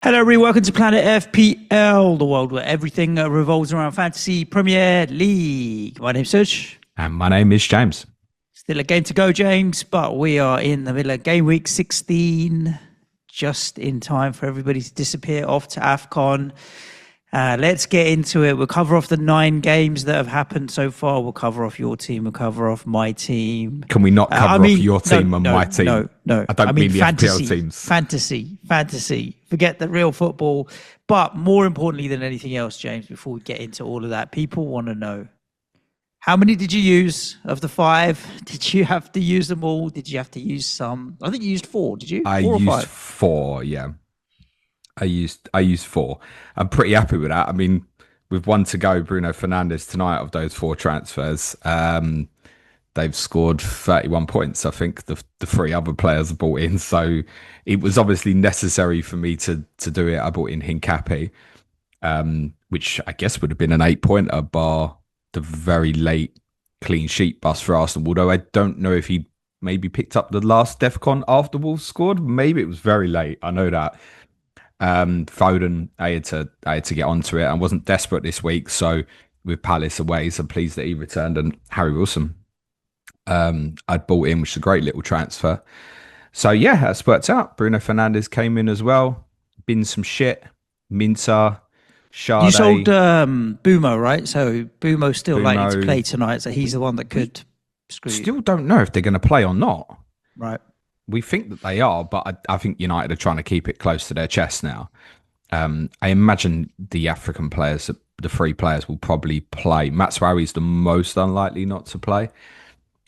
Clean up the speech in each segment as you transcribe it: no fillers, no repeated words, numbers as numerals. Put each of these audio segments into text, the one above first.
Hello, everyone. Welcome to Planet FPL, the world where everything revolves around Fantasy Premier League. My name's Suj. And my name is James. Still a game to go, James, but we are in the middle of game week 16, just in time for everybody to disappear off to AFCON. Let's get into it. We'll cover off the 9 games that have happened so far. We'll cover off your team. We'll cover off my team. Can we not cover off your team and my team? No. I don't mean the FPL teams. Fantasy. Forget the real football. But more importantly than anything else, James, before we get into all of that, people want to know, how many did you use of the 5? Did you have to use them all? Did you have to use some? I think you used 4. Did you? I used 4, yeah. I used 4. I'm pretty happy with that. I mean, with 1 to go, Bruno Fernandes tonight of those 4 transfers, they've scored 31 points. I think the 3 other players have brought in. So it was obviously necessary for me to do it. I brought in Hincapi, which I guess would have been an 8-pointer bar the very late clean sheet bust for Arsenal. Although I don't know if he maybe picked up the last DEFCON after Wolves scored. Maybe it was very late. I know that. Foden, I had to get onto it. I wasn't desperate this week, so with Palace away, so pleased that he returned. And Harry Wilson, I'd bought in, which is a great little transfer. So yeah, that's worked out. Bruno Fernandes came in as well. Been some shit. Minter, Sade. You sold Bumo, right? So Bumo's still likely to play tonight. So he's the one that could screw you. Still don't know if they're going to play or not. Right. We think that they are, but I think United are trying to keep it close to their chest now. I imagine the African players, the 3 players, will probably play. Matswari is the most unlikely not to play.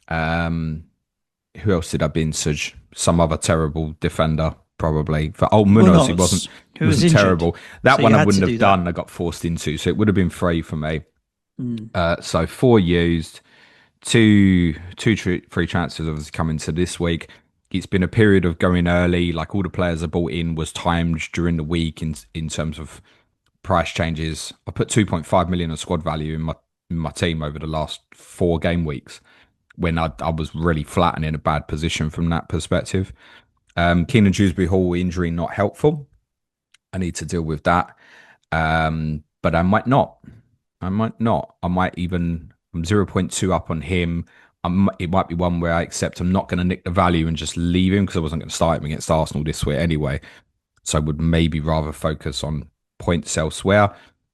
Who else did I bin? Suj? Some other terrible defender, probably. Munoz, he wasn't. He was terrible. That one I wouldn't have done. I got forced into, so it would have been free for me. So 4 used, two free transfers obviously coming to this week. It's been a period of going early, like all the players I bought in was timed during the week in terms of price changes. I put 2.5 million of squad value in my team over the last 4 game weeks when I was really flat and in a bad position from that perspective. Keenan Dewsbury Hall injury not helpful. I need to deal with that. But I might not. I'm 0.2 up on him. It might be one where I accept I'm not going to nick the value and just leave him because I wasn't going to start him against Arsenal this week anyway. So I would maybe rather focus on points elsewhere.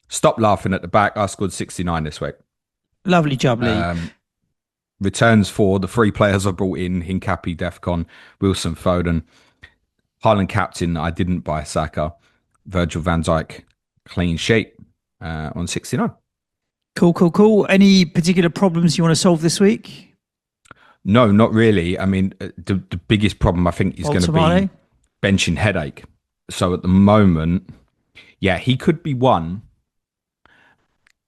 Stop laughing at the back. I scored 69 this week. Lovely jubbly. Returns for the 3 players I brought in: Hincapi, Defcon, Wilson, Foden. Haaland captain, I didn't buy Saka. Virgil van Dijk, clean sheet on 69. Cool. Any particular problems you want to solve this week? No, not really. I mean, the biggest problem I think is going to be benching Headache. So at the moment, yeah, he could be one.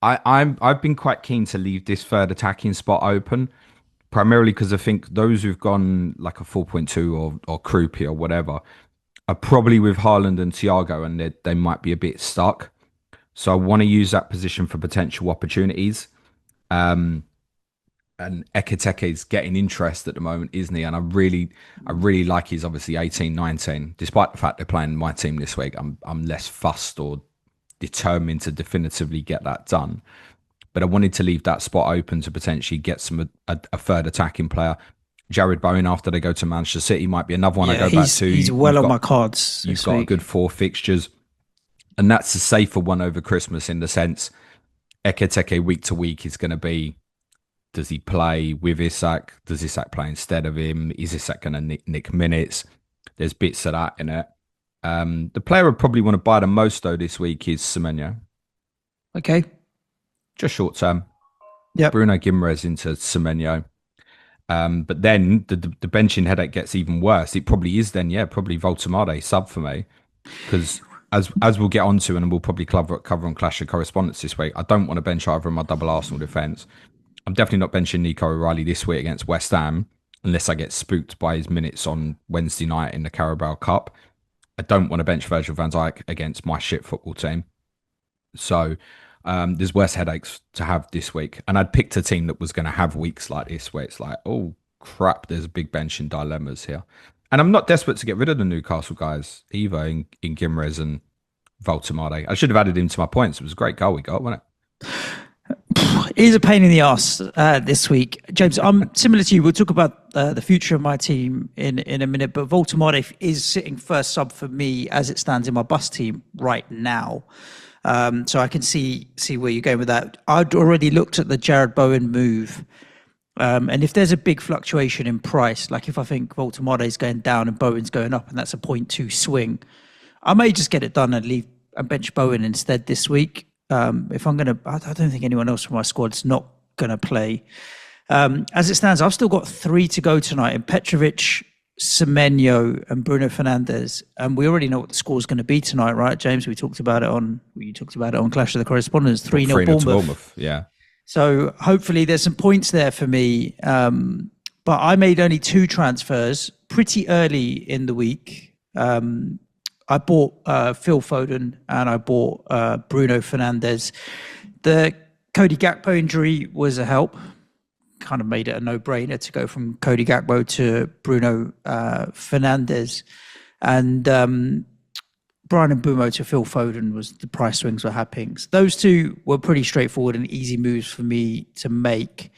I've been quite keen to leave this third attacking spot open, primarily because I think those who've gone like a 4.2 or Krupi or whatever are probably with Haaland and Thiago, and they might be a bit stuck. So I want to use that position for potential opportunities. And Ekiteke is getting interest at the moment, isn't he? And I really like he's obviously 18, 19. Despite the fact they're playing my team this week, I'm less fussed or determined to definitively get that done. But I wanted to leave that spot open to potentially get a third attacking player. Jared Bowen, after they go to Manchester City, might be another one I go back to. He's well on my cards. You've got a good 4 fixtures. And that's a safer one over Christmas in the sense Ekiteke week to week is going to be, does he play with Isak? Does Isak play instead of him? Is Isak going to nick minutes? There's bits of that in it. The player I probably want to buy the most, though, this week is Semenyo. Okay. Just short term. Yeah. Bruno Guimaraes into Semenyo. But then the benching headache gets even worse. It probably is then, probably Voltemade sub for me. Because as we'll get onto, and we'll probably cover on Clash of Correspondence this week, I don't want to bench either of my double Arsenal defence. I'm definitely not benching Nico O'Reilly this week against West Ham unless I get spooked by his minutes on Wednesday night in the Carabao Cup. I don't want to bench Virgil van Dijk against my shit football team. So there's worse headaches to have this week. And I'd picked a team that was going to have weeks like this where it's like, oh, crap, there's big benching dilemmas here. And I'm not desperate to get rid of the Newcastle guys either in Guimaraes and Voltemade. I should have added him to my points. It was a great goal we got, wasn't it? He's a pain in the arse this week. James, I'm similar to you. We'll talk about the future of my team in a minute, but Voltemade is sitting first sub for me as it stands in my bus team right now. So I can see where you're going with that. I'd already looked at the Jared Bowen move. And if there's a big fluctuation in price, like if I think Voltemade is going down and Bowen's going up and that's a 0.2 swing, I may just get it done and bench Bowen instead this week. If I'm going to, I don't think anyone else from my squad's not going to play. As it stands, I've still got 3 to go tonight in Petrovic, Semenyo and Bruno Fernandes. And we already know what the score's going to be tonight, right, James? You talked about it on Clash of the Correspondents, 3-0 Bournemouth. Yeah. So hopefully there's some points there for me. But I made only 2 transfers pretty early in the week. I bought Phil Foden and I bought Bruno Fernandes. The Cody Gakpo injury was a help. Kind of made it a no-brainer to go from Cody Gakpo to Bruno Fernandes. And Brian and Bumo to Phil Foden was the price swings were happening. So those 2 were pretty straightforward and easy moves for me to make.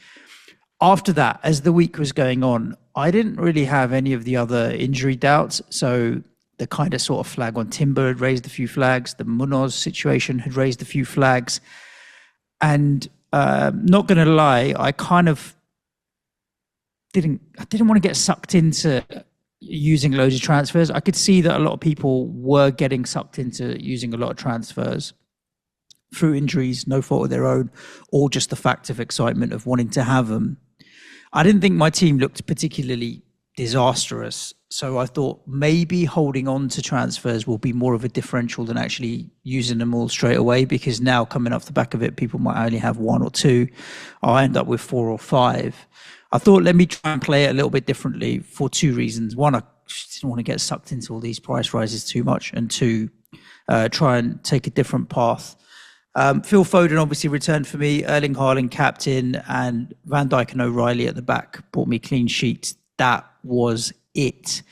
After that, as the week was going on, I didn't really have any of the other injury doubts. So the kind of sort of flag on Timber had raised a few flags. The Munoz situation had raised a few flags. And not going to lie, I kind of didn't want to get sucked into using loads of transfers. I could see that a lot of people were getting sucked into using a lot of transfers through injuries, no fault of their own, or just the fact of excitement of wanting to have them. I didn't think my team looked particularly disastrous. So I thought maybe holding on to transfers will be more of a differential than actually using them all straight away, because now coming off the back of it, people might only have 1 or 2. I'll end up with 4 or 5. I thought, let me try and play it a little bit differently for 2 reasons. 1, I just didn't want to get sucked into all these price rises too much. And 2, try and take a different path. Phil Foden obviously returned for me. Erling Haaland captain and Van Dijk and O'Reilly at the back brought me clean sheets. That was it.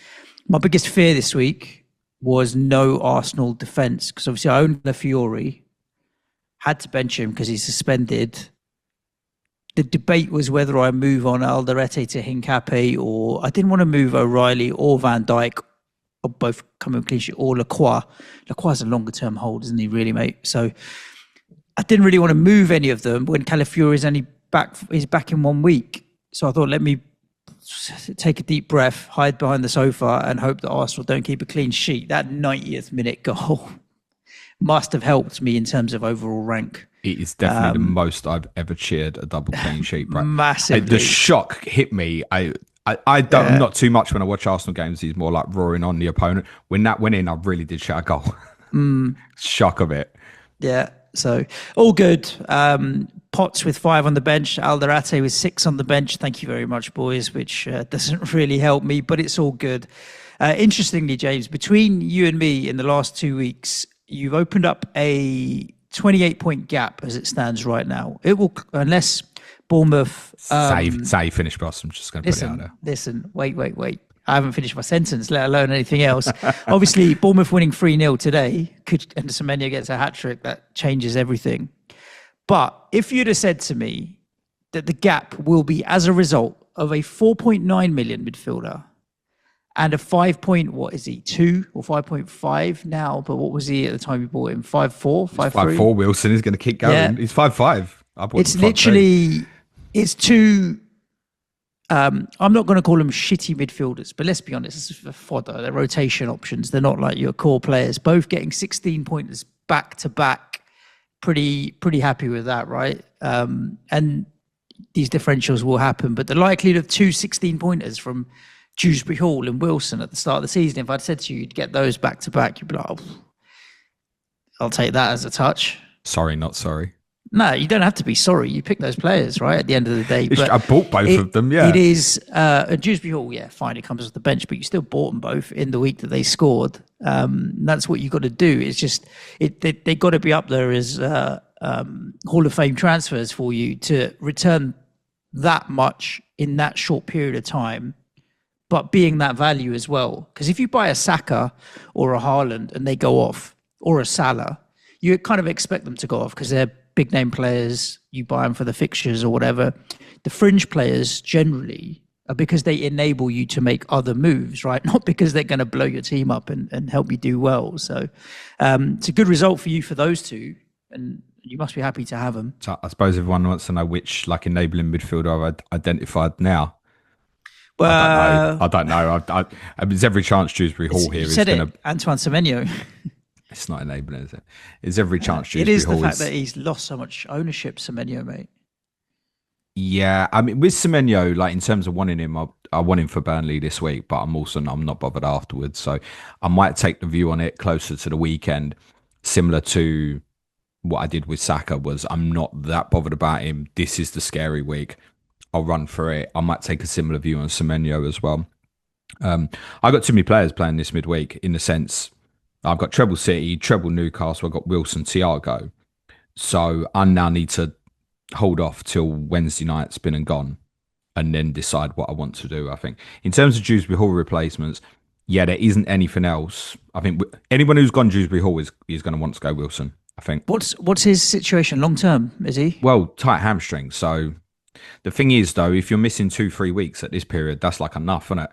My biggest fear this week was no Arsenal defence, because obviously I owned the Fiore, had to bench him because he's suspended. The debate was whether I move on Alderete to Hincapié, or I didn't want to move O'Reilly or Van Dijk, or both coming clean sheet, or Lacroix. Lacroix's a longer term hold, isn't he, really, mate? So I didn't really want to move any of them when Calafiore is back in 1 week. So I thought, let me take a deep breath, hide behind the sofa and hope that Arsenal don't keep a clean sheet. That 90th minute goal must have helped me in terms of overall rank. It is definitely the most I've ever cheered a double clean sheet. Right? Massively. The shock hit me. I don't, not too much when I watch Arsenal games. He's more like roaring on the opponent. When that went in, I really did shout a goal. Shock of it. Yeah. So all good. Potts with 5 on the bench. Alderete with 6 on the bench. Thank you very much, boys, which doesn't really help me, but it's all good. Interestingly, James, between you and me in the last 2 weeks, you've opened up a 28-point gap as it stands right now. It will, unless Bournemouth... say finish, boss. I'm just going to put it out there. Listen, wait. I haven't finished my sentence, let alone anything else. Obviously, Bournemouth winning 3-0 today, and Semenyo gets a hat-trick, that changes everything. But if you'd have said to me that the gap will be as a result of a 4.9 million midfielder and a 5 what is he, 2 or 5.5 now, but what was he at the time you bought him? 5.4, 5.3? 5.4, Wilson is going to keep going. Yeah. He's 5.5. It's literally, it's 2... I'm not going to call them shitty midfielders, but let's be honest, this is for fodder. They're rotation options. They're not like your core players. Both getting 16 pointers back to back. Pretty happy with that, right? And these differentials will happen, but the likelihood of 2 16 pointers from Dewsbury Hall and Wilson at the start of the season, if I'd said to you, you'd get those back to back, you'd be like, oh, I'll take that as a touch. Sorry, not sorry. No, you don't have to be sorry. You pick those players, right, at the end of the day. But I bought both of them, yeah. It is, Dewsbury Hall, yeah, fine, it comes off the bench, but you still bought them both in the week that they scored. That's what you got to do. It's just, they got to be up there as Hall of Fame transfers for you to return that much in that short period of time, but being that value as well. Because if you buy a Saka or a Haaland and they go off, or a Salah, you kind of expect them to go off because they're big name players. You buy them for the fixtures or whatever. The fringe players generally are because they enable you to make other moves, right? Not because they're going to blow your team up and help you do well. So it's a good result for you for those two, and you must be happy to have them. So I suppose everyone wants to know which like enabling midfielder I've identified now. Well, I don't know. There's every chance Dewsbury Hall here is going to. Antoine Semenyo. It's not enabling, is it? There's every chance Dewsbury It is the Hall fact that he's lost so much ownership, Semenyo, mate. Yeah, I mean, with Semenyo, like in terms of wanting him, I want him for Burnley this week, but I'm not bothered afterwards. So I might take the view on it closer to the weekend, similar to what I did with Saka. Was I'm not that bothered about him. This is the scary week. I'll run for it. I might take a similar view on Semenyo as well. I got too many players playing this midweek in the sense I've got treble City, treble Newcastle. I've got Wilson, Thiago. So I now need to hold off till Wednesday night, spin and gone, and then decide what I want to do. I think in terms of Dewsbury Hall replacements, yeah, there isn't anything else. I think anyone who's gone Dewsbury Hall is going to want to go Wilson. I think. What's his situation long term? Is he tight hamstring? So the thing is, though, if you're missing 2-3 weeks at this period, that's like enough, isn't it?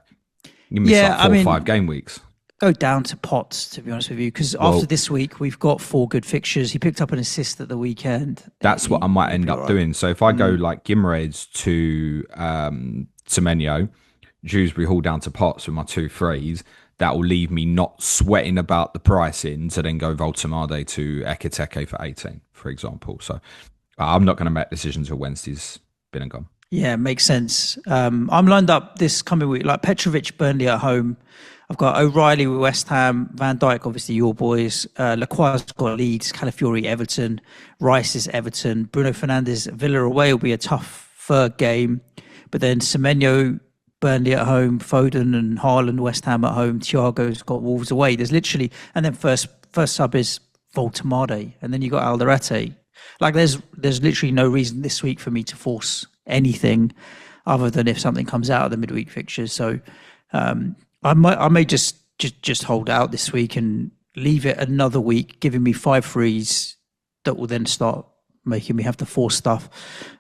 You miss like 4 or 5 game weeks. Go down to Potts, to be honest with you, because after this week we've got 4 good fixtures. He picked up an assist at the weekend. That's what I might end up doing. So if I go like Gimrades to Semenyo, Dewsbury Hall down to Potts with my 2 threes, that will leave me not sweating about the pricing to then go Voltemade to Ekiteke for 18, for example. So I'm not going to make decisions until Wednesday's been and gone. Yeah, makes sense. I'm lined up this coming week, like Petrovic, Burnley at home. I've got O'Reilly with West Ham, Van Dijk, obviously your boys, Lacroix's got Leeds, Calafiori, Everton, Rice is Everton, Bruno Fernandes, Villa away will be a tough third game, but then Semenyo, Burnley at home, Foden and Haaland, West Ham at home, Thiago's got Wolves away. There's literally, and then first sub is Voltemade, and then you got Alderete. Like there's literally no reason this week for me to force anything other than if something comes out of the midweek fixtures. So I may just hold out this week and leave it another week, giving me 5 threes that will then start making me have to force stuff.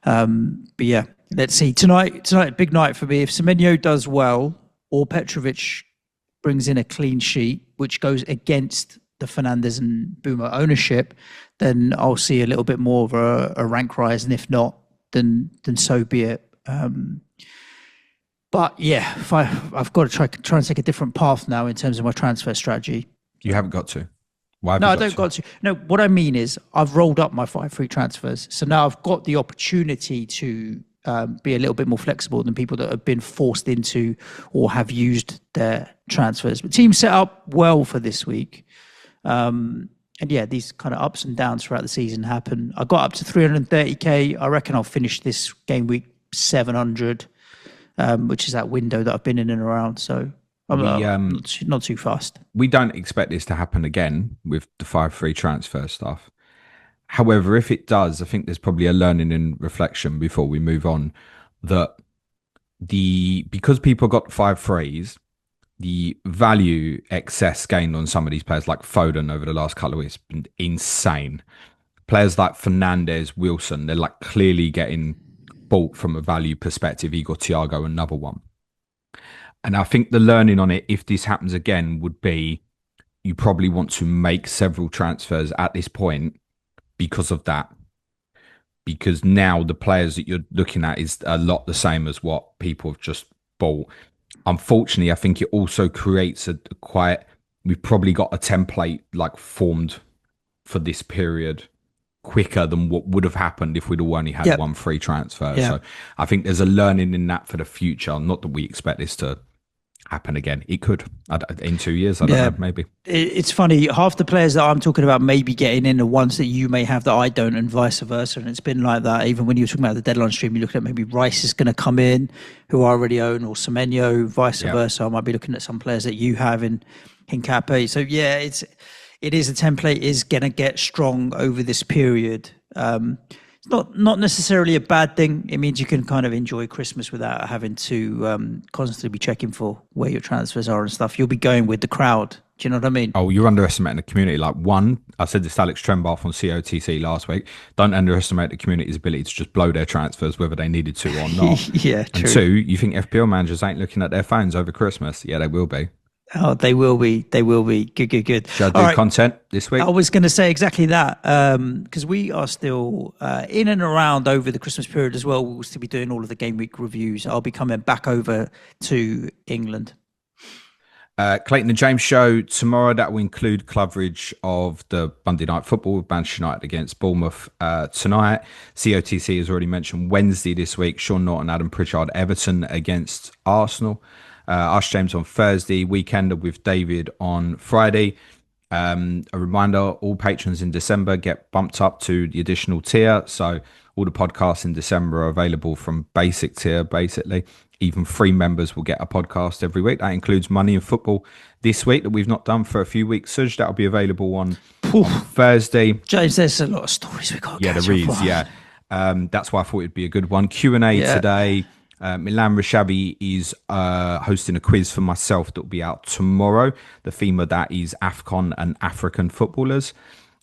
But yeah, let's see. Tonight, big night for me. If Semenyo does well or Petrovic brings in a clean sheet, which goes against the Fernandes and Boomer ownership, then I'll see a little bit more of a rank rise. And if not, then so be it. But yeah, if I've got to try and take a different path now in terms of my transfer strategy. You haven't got to. I don't got to. No, what I mean is I've rolled up my 5 free transfers. So now I've got the opportunity to be a little bit more flexible than people that have been forced into or have used their transfers. But team set up well for this week. And yeah, these kind of ups and downs throughout the season happen. I got up to 330k. I reckon I'll finish this game week 700. Which is that window that I've been in and around. So I'm not too fast. We don't expect this to happen again with the 5 free transfer stuff. However, if it does, I think there's probably a learning and reflection before we move on that because people got 5 frees, the value excess gained on some of these players like Foden over the last couple of weeks has been insane. Players like Fernandes, Wilson, they're like clearly getting bought from a value perspective. Igor, Thiago, another one. And I think the learning on it, if this happens again, would be you probably want to make several transfers at this point because of that. Because now the players that you're looking at is a lot the same as what people have just bought. Unfortunately, I think it also creates we've probably got a template like formed for this period quicker than what would have happened if we'd all only had 1 free transfer. So I think there's a learning in that for the future. Not that we expect this to happen again. It could in 2 years. I don't know, maybe. It's funny. Half the players that I'm talking about maybe getting in are ones that you may have that I don't, and vice versa. And it's been like that. Even when you were talking about the deadline stream, you look at maybe Rice is going to come in, who I already own, or Semenyo, vice versa. I might be looking at some players that you have in Cape. So yeah, it is a template is going to get strong over this period. not necessarily a bad thing. It means you can kind of enjoy Christmas without having to constantly be checking for where your transfers are and stuff. You'll be going with the crowd. Do you know what I mean? Oh, you're underestimating the community. Like, one, I said this to Alex Trembath on COTC last week. Don't underestimate the community's ability to just blow their transfers, whether they needed to or not. Yeah, true. And two, you think FPL managers ain't looking at their phones over Christmas? Yeah, they will be. Oh, they will be. They will be. Good. Should I do content this week? I was going to say exactly that because we are still in and around over the Christmas period as well. We'll still be doing all of the game week reviews. I'll be coming back over to England. Clayton and James show tomorrow. That will include coverage of the Monday night football with Manchester United against Bournemouth tonight. COTC has already mentioned Wednesday this week. Sean Norton, Adam Pritchard, Everton against Arsenal. Ask James on Thursday. Weekender with David on Friday. A reminder, all patrons in December get bumped up to the additional tier. So all the podcasts in December are available from basic tier, basically. Even free members will get a podcast every week. That includes Money in Football this week that we've not done for a few weeks. Suj, that'll be available on Thursday. James, there's a lot of stories we got. Yeah, there is. Yeah, that's why I thought it'd be a good one. Q&A today. Milan Rishabi is hosting a quiz for myself that will be out tomorrow. The theme of that is AFCON and African footballers.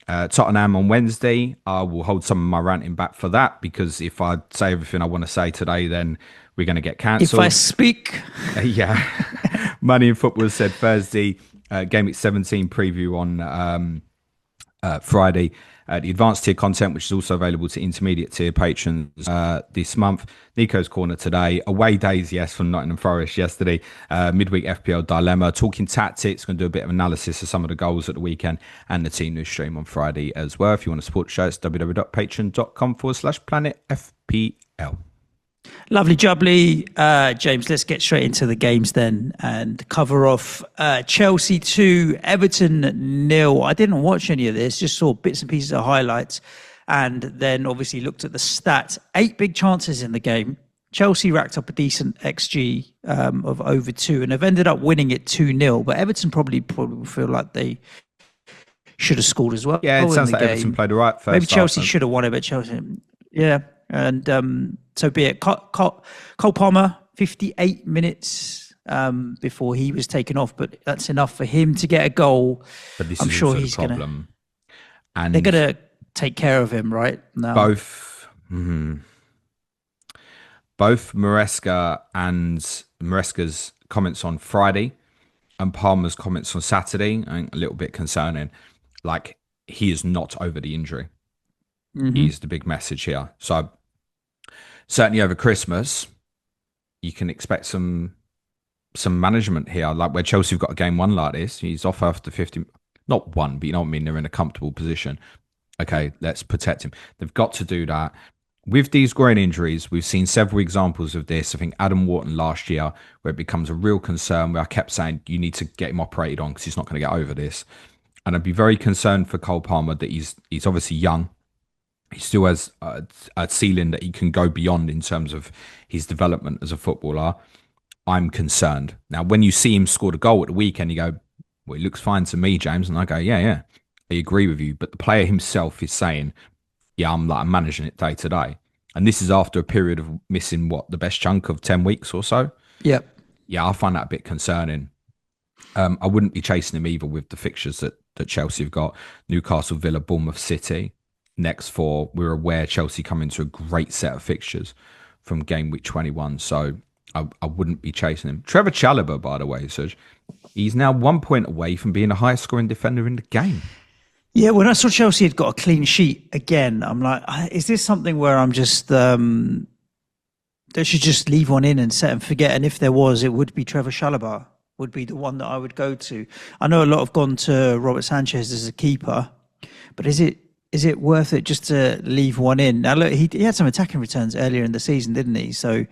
Tottenham on Wednesday. I will hold some of my ranting back for that because if I say everything I want to say today, then we're going to get cancelled. If I speak. Yeah. Money in Football said Thursday. Game Week 17 preview on Friday. The advanced tier content, which is also available to intermediate tier patrons this month. Nico's Corner today. Away days, yes, from Nottingham Forest yesterday. Midweek FPL Dilemma. Talking tactics. Going to do a bit of analysis of some of the goals at the weekend and the team news stream on Friday as well. If you want to support the show, it's www.patreon.com/planetfpl. Lovely jubbly. James, let's get straight into the games then and cover off Chelsea 2, Everton 0. I didn't watch any of this, just saw bits and pieces of highlights and then obviously looked at the stats. 8 big chances in the game. Chelsea racked up a decent XG of over 2 and have ended up winning it 2-0. But Everton probably feel like they should have scored as well. Yeah, it sounds like Everton played all right first. Maybe Chelsea should have won it, but Chelsea, yeah. And so be it. Cole Palmer, 58 minutes before he was taken off, but that's enough for him to get a goal. But this I'm is sure also he's the problem. And they're going to take care of him, right? Now. Both Maresca's comments on Friday and Palmer's comments on Saturday are a little bit concerning. Like, he is not over the injury. Is the big message here. So certainly over Christmas, you can expect some management here. Like where Chelsea have got a game one like this, he's off after 50, not one, but you know what I mean? They're in a comfortable position. Okay, let's protect him. They've got to do that. With these groin injuries, we've seen several examples of this. I think Adam Wharton last year, where it becomes a real concern, where I kept saying you need to get him operated on because he's not going to get over this. And I'd be very concerned for Cole Palmer that he's obviously young. He still has a ceiling that he can go beyond in terms of his development as a footballer. I'm concerned. Now, when you see him score the goal at the weekend, you go, well, it looks fine to me, James. And I go, yeah, I agree with you. But the player himself is saying, yeah, I'm managing it day to day. And this is after a period of missing, the best chunk of 10 weeks or so? Yep. Yeah, I find that a bit concerning. I wouldn't be chasing him either with the fixtures that Chelsea have got. Newcastle, Villa, Bournemouth, City. Next 4, we're aware Chelsea come into a great set of fixtures from game week 21. So I wouldn't be chasing him. Trevor Chalobah, by the way, Suj, he's now 1 point away from being the highest scoring defender in the game. Yeah, when I saw Chelsea had got a clean sheet again, I'm like, is this something where I'm just, they should just leave one in and set and forget? And if there was, it would be Trevor Chalobah would be the one that I would go to. I know a lot have gone to Robert Sanchez as a keeper, but is it worth it just to leave one in? Now, look, he had some attacking returns earlier in the season, didn't he? So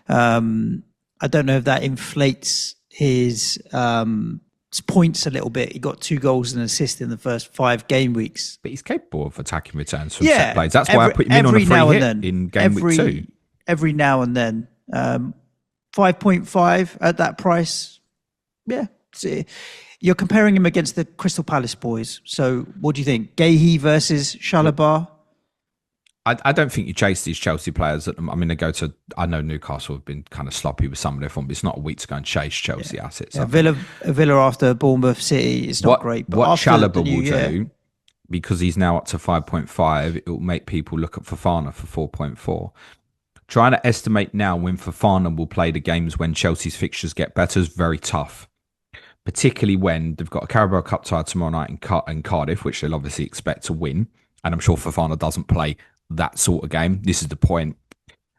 I don't know if that inflates his points a little bit. He got 2 goals and an assist in the first 5 game weeks. But he's capable of attacking returns from set plays. That's why I put him in on a free hit in game week 2. Every now and then. 5.5 at that price. Yeah. You're comparing him against the Crystal Palace boys. So what do you think? Gahey versus Chalobah? I don't think you chase these Chelsea players. I mean, I know Newcastle have been kind of sloppy with some of their form, but it's not a week to go and chase Chelsea assets. Yeah, Villa after Bournemouth City is not great, but what after the Chalobah new will year, do, because he's now up to 5.5, it will make people look at Fofana for 4.4. Trying to estimate now when Fofana will play the games when Chelsea's fixtures get better is very tough, particularly when they've got a Carabao Cup tie tomorrow night in Cardiff, which they'll obviously expect to win. And I'm sure Fofana doesn't play that sort of game. This is the point.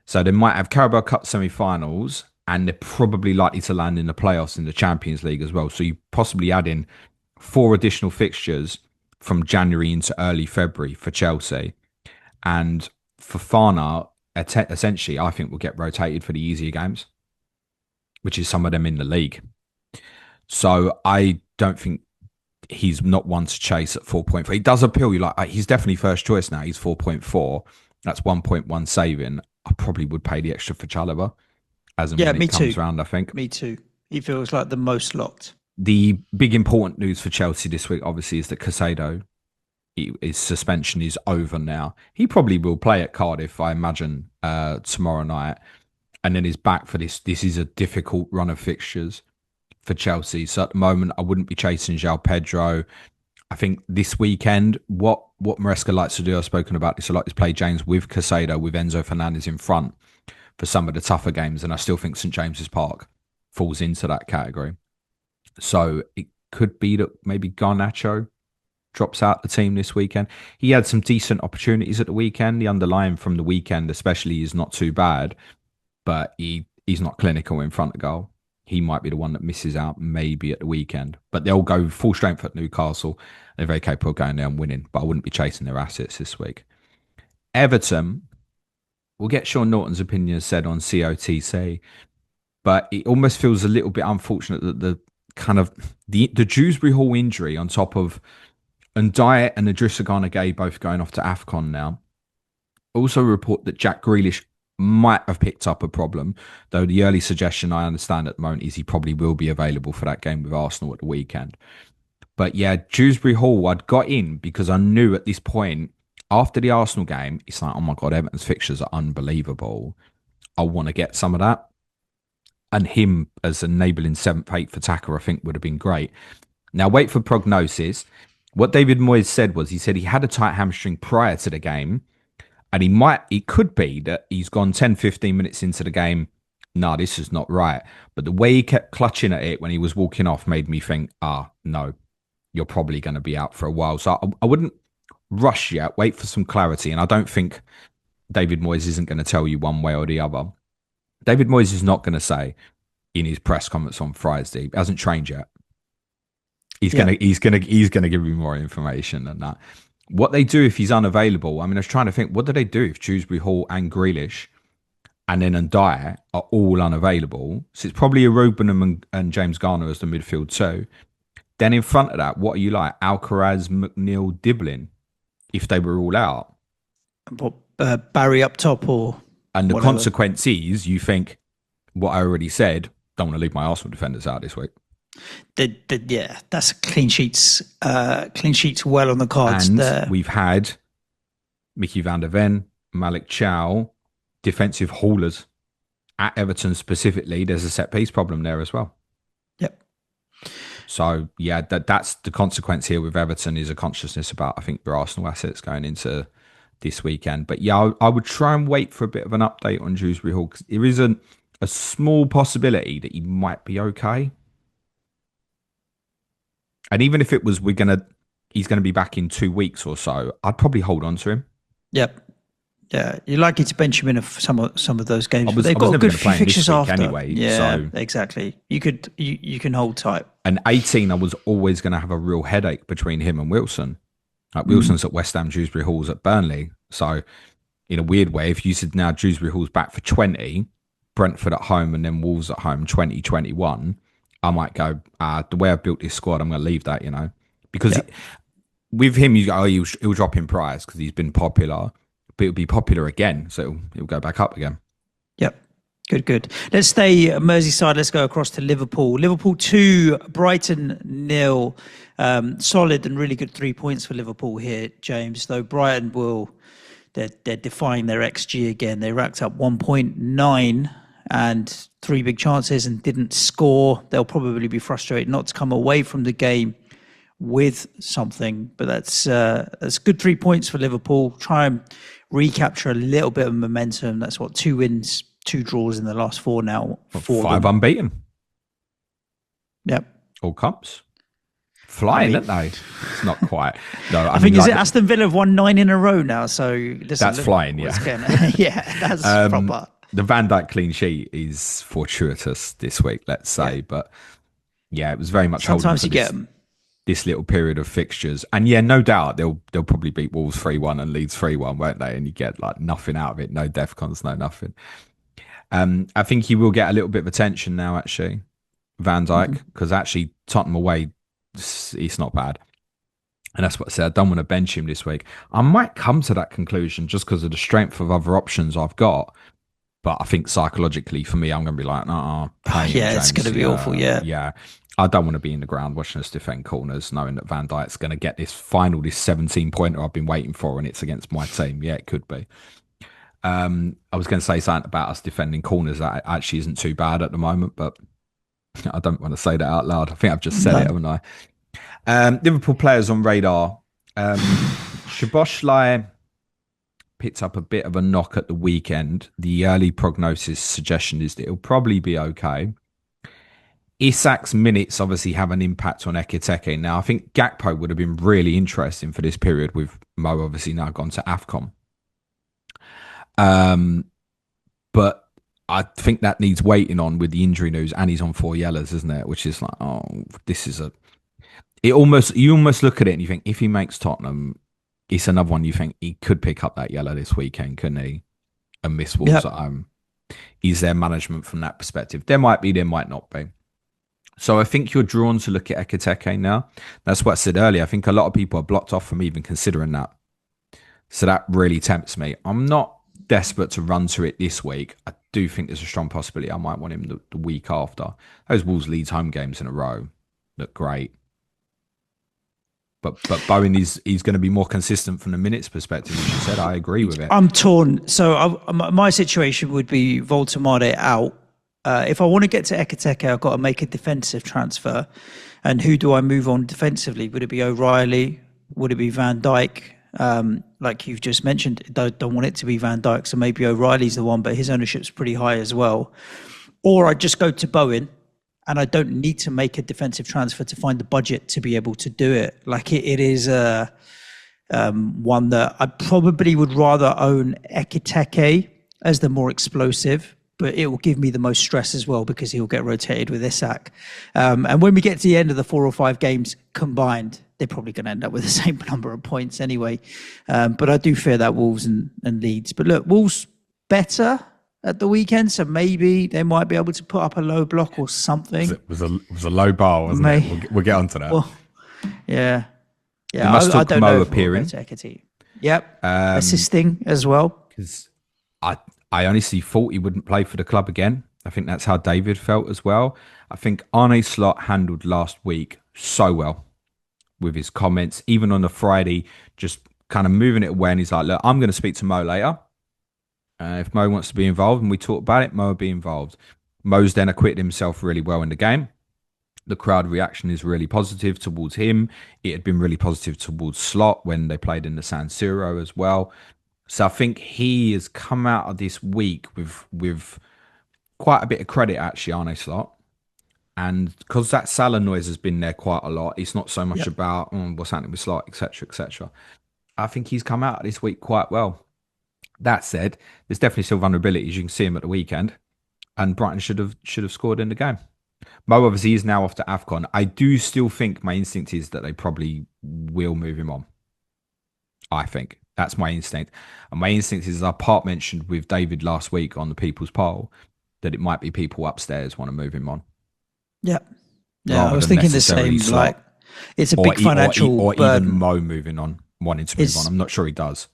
So they might have Carabao Cup semi-finals, and they're probably likely to land in the playoffs in the Champions League as well. So you possibly add in 4 additional fixtures from January into early February for Chelsea. And Fofana, essentially, I think will get rotated for the easier games, which is some of them in the league. So I don't think he's not one to chase at 4.4. He does appeal you. Like, he's definitely first choice now. He's 4.4. That's 1.1 saving. I probably would pay the extra for Chalobah as and when it comes around, I think. Me too. He feels like the most locked. The big important news for Chelsea this week, obviously, is that Caicedo, his suspension is over now. He probably will play at Cardiff, I imagine, tomorrow night. And then he's back for this. This is a difficult run of fixtures for Chelsea. So at the moment, I wouldn't be chasing João Pedro. I think this weekend, what Maresca likes to do, I've spoken about this a lot, is play James with Caicedo, with Enzo Fernandez in front for some of the tougher games. And I still think St James's Park falls into that category. So it could be that maybe Garnacho drops out the team this weekend. He had some decent opportunities at the weekend. The underlying from the weekend especially is not too bad, but he's not clinical in front of goal. He might be the one that misses out maybe at the weekend. But they'll go full strength at Newcastle. They're very capable of going there and winning, but I wouldn't be chasing their assets this week. Everton, we'll get Sean Norton's opinion said on COTC, but it almost feels a little bit unfortunate that the Dewsbury Hall injury on top of Ndiaye and Idrissa Gana Gueye both going off to AFCON now. Also report that Jack Grealish might have picked up a problem, though the early suggestion I understand at the moment is he probably will be available for that game with Arsenal at the weekend. But yeah, Dewsbury Hall, I'd got in because I knew at this point, after the Arsenal game, it's like, oh my God, Everton's fixtures are unbelievable. I want to get some of that. And him as enabling 7th, 8th attacker, I think would have been great. Now, wait for prognosis. What David Moyes said was, he said he had a tight hamstring prior to the game. And it could be that he's gone 10, 15 minutes into the game. No, this is not right. But the way he kept clutching at it when he was walking off made me think, no, you're probably going to be out for a while. So I wouldn't rush yet. Wait for some clarity. And I don't think David Moyes isn't going to tell you one way or the other. David Moyes is not going to say in his press conference on Friday, he hasn't trained yet. He's going to give you more information than that. What they do if he's unavailable, I mean, I was trying to think, what do they do if Dewsbury Hall and Grealish and then Ndiaye are all unavailable? So it's probably Rubenham and James Garner as the midfield too. Then in front of that, what are you like? Alcaraz, McNeil, Diblin, if they were all out. Barry up top or And the whatever. consequence is, you think, what I already said, don't want to leave my Arsenal defenders out this week. Yeah, that's clean sheets. Clean sheets well on the cards And there. we've had Mickey van der Ven, Malik Chow, defensive haulers at Everton specifically. There's a set piece problem there as well. Yep. So yeah, that's the consequence here with Everton, is a consciousness about, I think, their Arsenal assets going into this weekend. But yeah, I would try and wait for a bit of an update on Dewsbury Hall, because there is a small possibility that he might be okay. And even if it was he's gonna be back in 2 weeks or so, I'd probably hold on to him. Yep. Yeah, you're likely to bench him in some of those games. But they've I was got never good gonna play him fixtures this week after. anyway. Yeah, So. exactly. You can hold tight. And 18, I was always going to have a real headache between him and Wilson. Like Wilson's at West Ham, Dewsbury Hall's at Burnley. So in a weird way, if you said now Dewsbury Hall's back for 20, Brentford at home and then Wolves at home 2021, I might go, the way I've built this squad, I'm going to leave that, because with him, you go, he'll drop in price because he's been popular, but it'll be popular again. So it'll go back up again. Yep. Good. Let's stay Merseyside. Let's go across to Liverpool. Liverpool 2, Brighton 0. Solid and really good 3 points for Liverpool here, James. Though Brighton they're defying their XG again. They racked up 1.9 and 3 big chances and didn't score. They'll probably be frustrated not to come away from the game with something, but that's good 3 points for Liverpool. Try and recapture a little bit of momentum. That's what, 2 wins, 2 draws in the last 4 now. 5 unbeaten. Yep. All cups. Flying, aren't they? It's not quite. No, I think is it Aston Villa have won 9 in a row now. So listen, that's flying. Yeah, yeah, that's proper. The Van Dijk clean sheet is fortuitous this week, let's say, but yeah, it was very much. Sometimes you get them. This little period of fixtures, and yeah, no doubt they'll probably beat Wolves 3-1 and Leeds 3-1, won't they? And you get like nothing out of it, no defcons, no nothing. I think he will get a little bit of attention now, actually, Van Dijk, because actually Tottenham away, it's not bad. And that's what I said. I don't want to bench him this week. I might come to that conclusion just because of the strength of other options I've got. But I think psychologically for me, I'm going to be like, it's going to be awful. Yeah. I don't want to be in the ground watching us defend corners, knowing that Van Dijk's going to get this 17-pointer I've been waiting for, and it's against my team. Yeah, it could be. I was going to say something about us defending corners that actually isn't too bad at the moment, but I don't want to say that out loud. I think I've just said it, haven't I? Liverpool players on radar. Szoboszlai picked up a bit of a knock at the weekend. The early prognosis suggestion is that it'll probably be okay. Isak's minutes obviously have an impact on Ekitike. Now, I think Gakpo would have been really interesting for this period with Mo obviously now gone to AFCON. But I think that needs waiting on with the injury news, and he's on 4 yellows, isn't it? Which is like, you almost look at it and you think if he makes Tottenham, it's another one you think he could pick up that yellow this weekend, couldn't he? And miss Wolves at home. Is there management from that perspective? There might be, there might not be. So I think you're drawn to look at Ekitike now. That's what I said earlier. I think a lot of people are blocked off from even considering that. So that really tempts me. I'm not desperate to run to it this week. I do think there's a strong possibility I might want him the week after. Those Wolves Leeds home games in a row look great. But Bowen he's going to be more consistent from the minutes perspective, as you said. I agree with it. I'm torn. So my situation would be Voltemade out. If I want to get to Ekitike, I've got to make a defensive transfer. And who do I move on defensively? Would it be O'Reilly? Would it be Van Dijk? Like you've just mentioned, don't want it to be Van Dijk, so maybe O'Reilly's the one, but his ownership's pretty high as well. Or I just go to Bowen, and I don't need to make a defensive transfer to find the budget to be able to do it. Like it is one that I probably would rather own Ekitike as the more explosive, but it will give me the most stress as well because he'll get rotated with Isak. And when we get to the end of the 4 or 5 games combined, they're probably going to end up with the same number of points anyway. But I do fear that Wolves and Leeds. But look, Wolves better at the weekend, so maybe they might be able to put up a low block or something. It was a low bar, wasn't it? We'll get onto that. Well, yeah. I don't know. Mo appearing. Yep. Assisting as well. Because I honestly thought he wouldn't play for the club again. I think that's how David felt as well. I think Arne Slot handled last week so well with his comments, even on the Friday, just kind of moving it away. And he's like, look, I'm going to speak to Mo later. If Mo wants to be involved and we talk about it, Mo will be involved. Mo's then acquitted himself really well in the game. The crowd reaction is really positive towards him. It had been really positive towards Slot when they played in the San Siro as well. So I think he has come out of this week with quite a bit of credit, actually, Arne Slot. And because that Salah noise has been there quite a lot, it's not so much about what's happening with Slot, etc., etc. I think he's come out of this week quite well. That said, there's definitely still vulnerabilities. You can see him at the weekend, and Brighton should have scored in the game. Mo obviously is now off to AFCON. I do still think my instinct is that they probably will move him on. I think that's my instinct, and my instinct is, as I part mentioned with David last week on the People's Poll, that it might be people upstairs want to move him on. Yeah, I was thinking the same. Slot, like it's a big financial or burden. Even Mo moving on, wanting to move on. I'm not sure he does.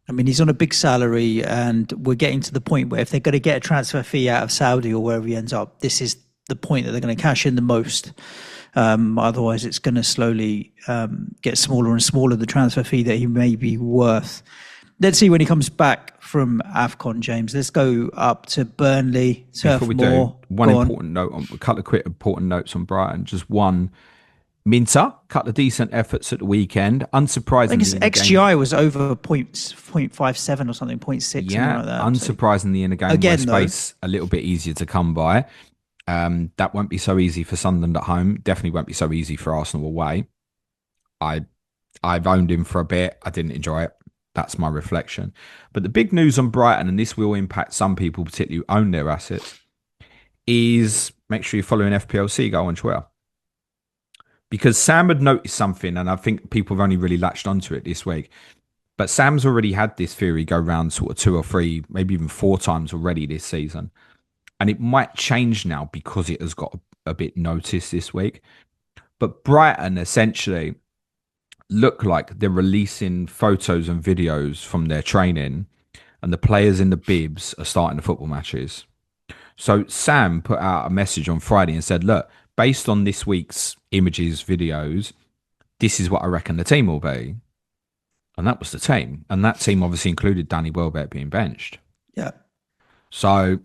I mean, he's on a big salary, and we're getting to the point where if they're going to get a transfer fee out of Saudi or wherever he ends up, this is the point that they're going to cash in the most. Otherwise, it's going to slowly get smaller and smaller, the transfer fee that he may be worth. Let's see when he comes back from AFCON, James. Let's go up to Burnley, Turf Before we Moor. do, one important note, a couple of quick important notes on Brighton. Just one, Minter, couple of decent efforts at the weekend. I think his Unsurprisingly, in the game, XGI was over 0.57 or something, point 0.6, something like that. unsurprisingly in a game Again, where space a little bit easier to come by. That won't be so easy for Sunderland at home. Definitely won't be so easy for Arsenal away. I've owned him for a bit. I didn't enjoy it. That's my reflection. But the big news on Brighton, and this will impact some people, particularly who own their assets, is make sure you're following FPL Seagull on Twitter. Because Sam had noticed something, and I think people have only really latched onto it this week. But Sam's already had this theory go round sort of 2 or 3, maybe even 4 times already this season. And it might change now because it has got a bit noticed this week. But Brighton essentially look like they're releasing photos and videos from their training, and the players in the bibs are starting the football matches. So Sam put out a message on Friday and said, look, based on this week's images, videos, this is what I reckon the team will be. And that was the team. And that team obviously included Danny Welbeck being benched. Yeah. So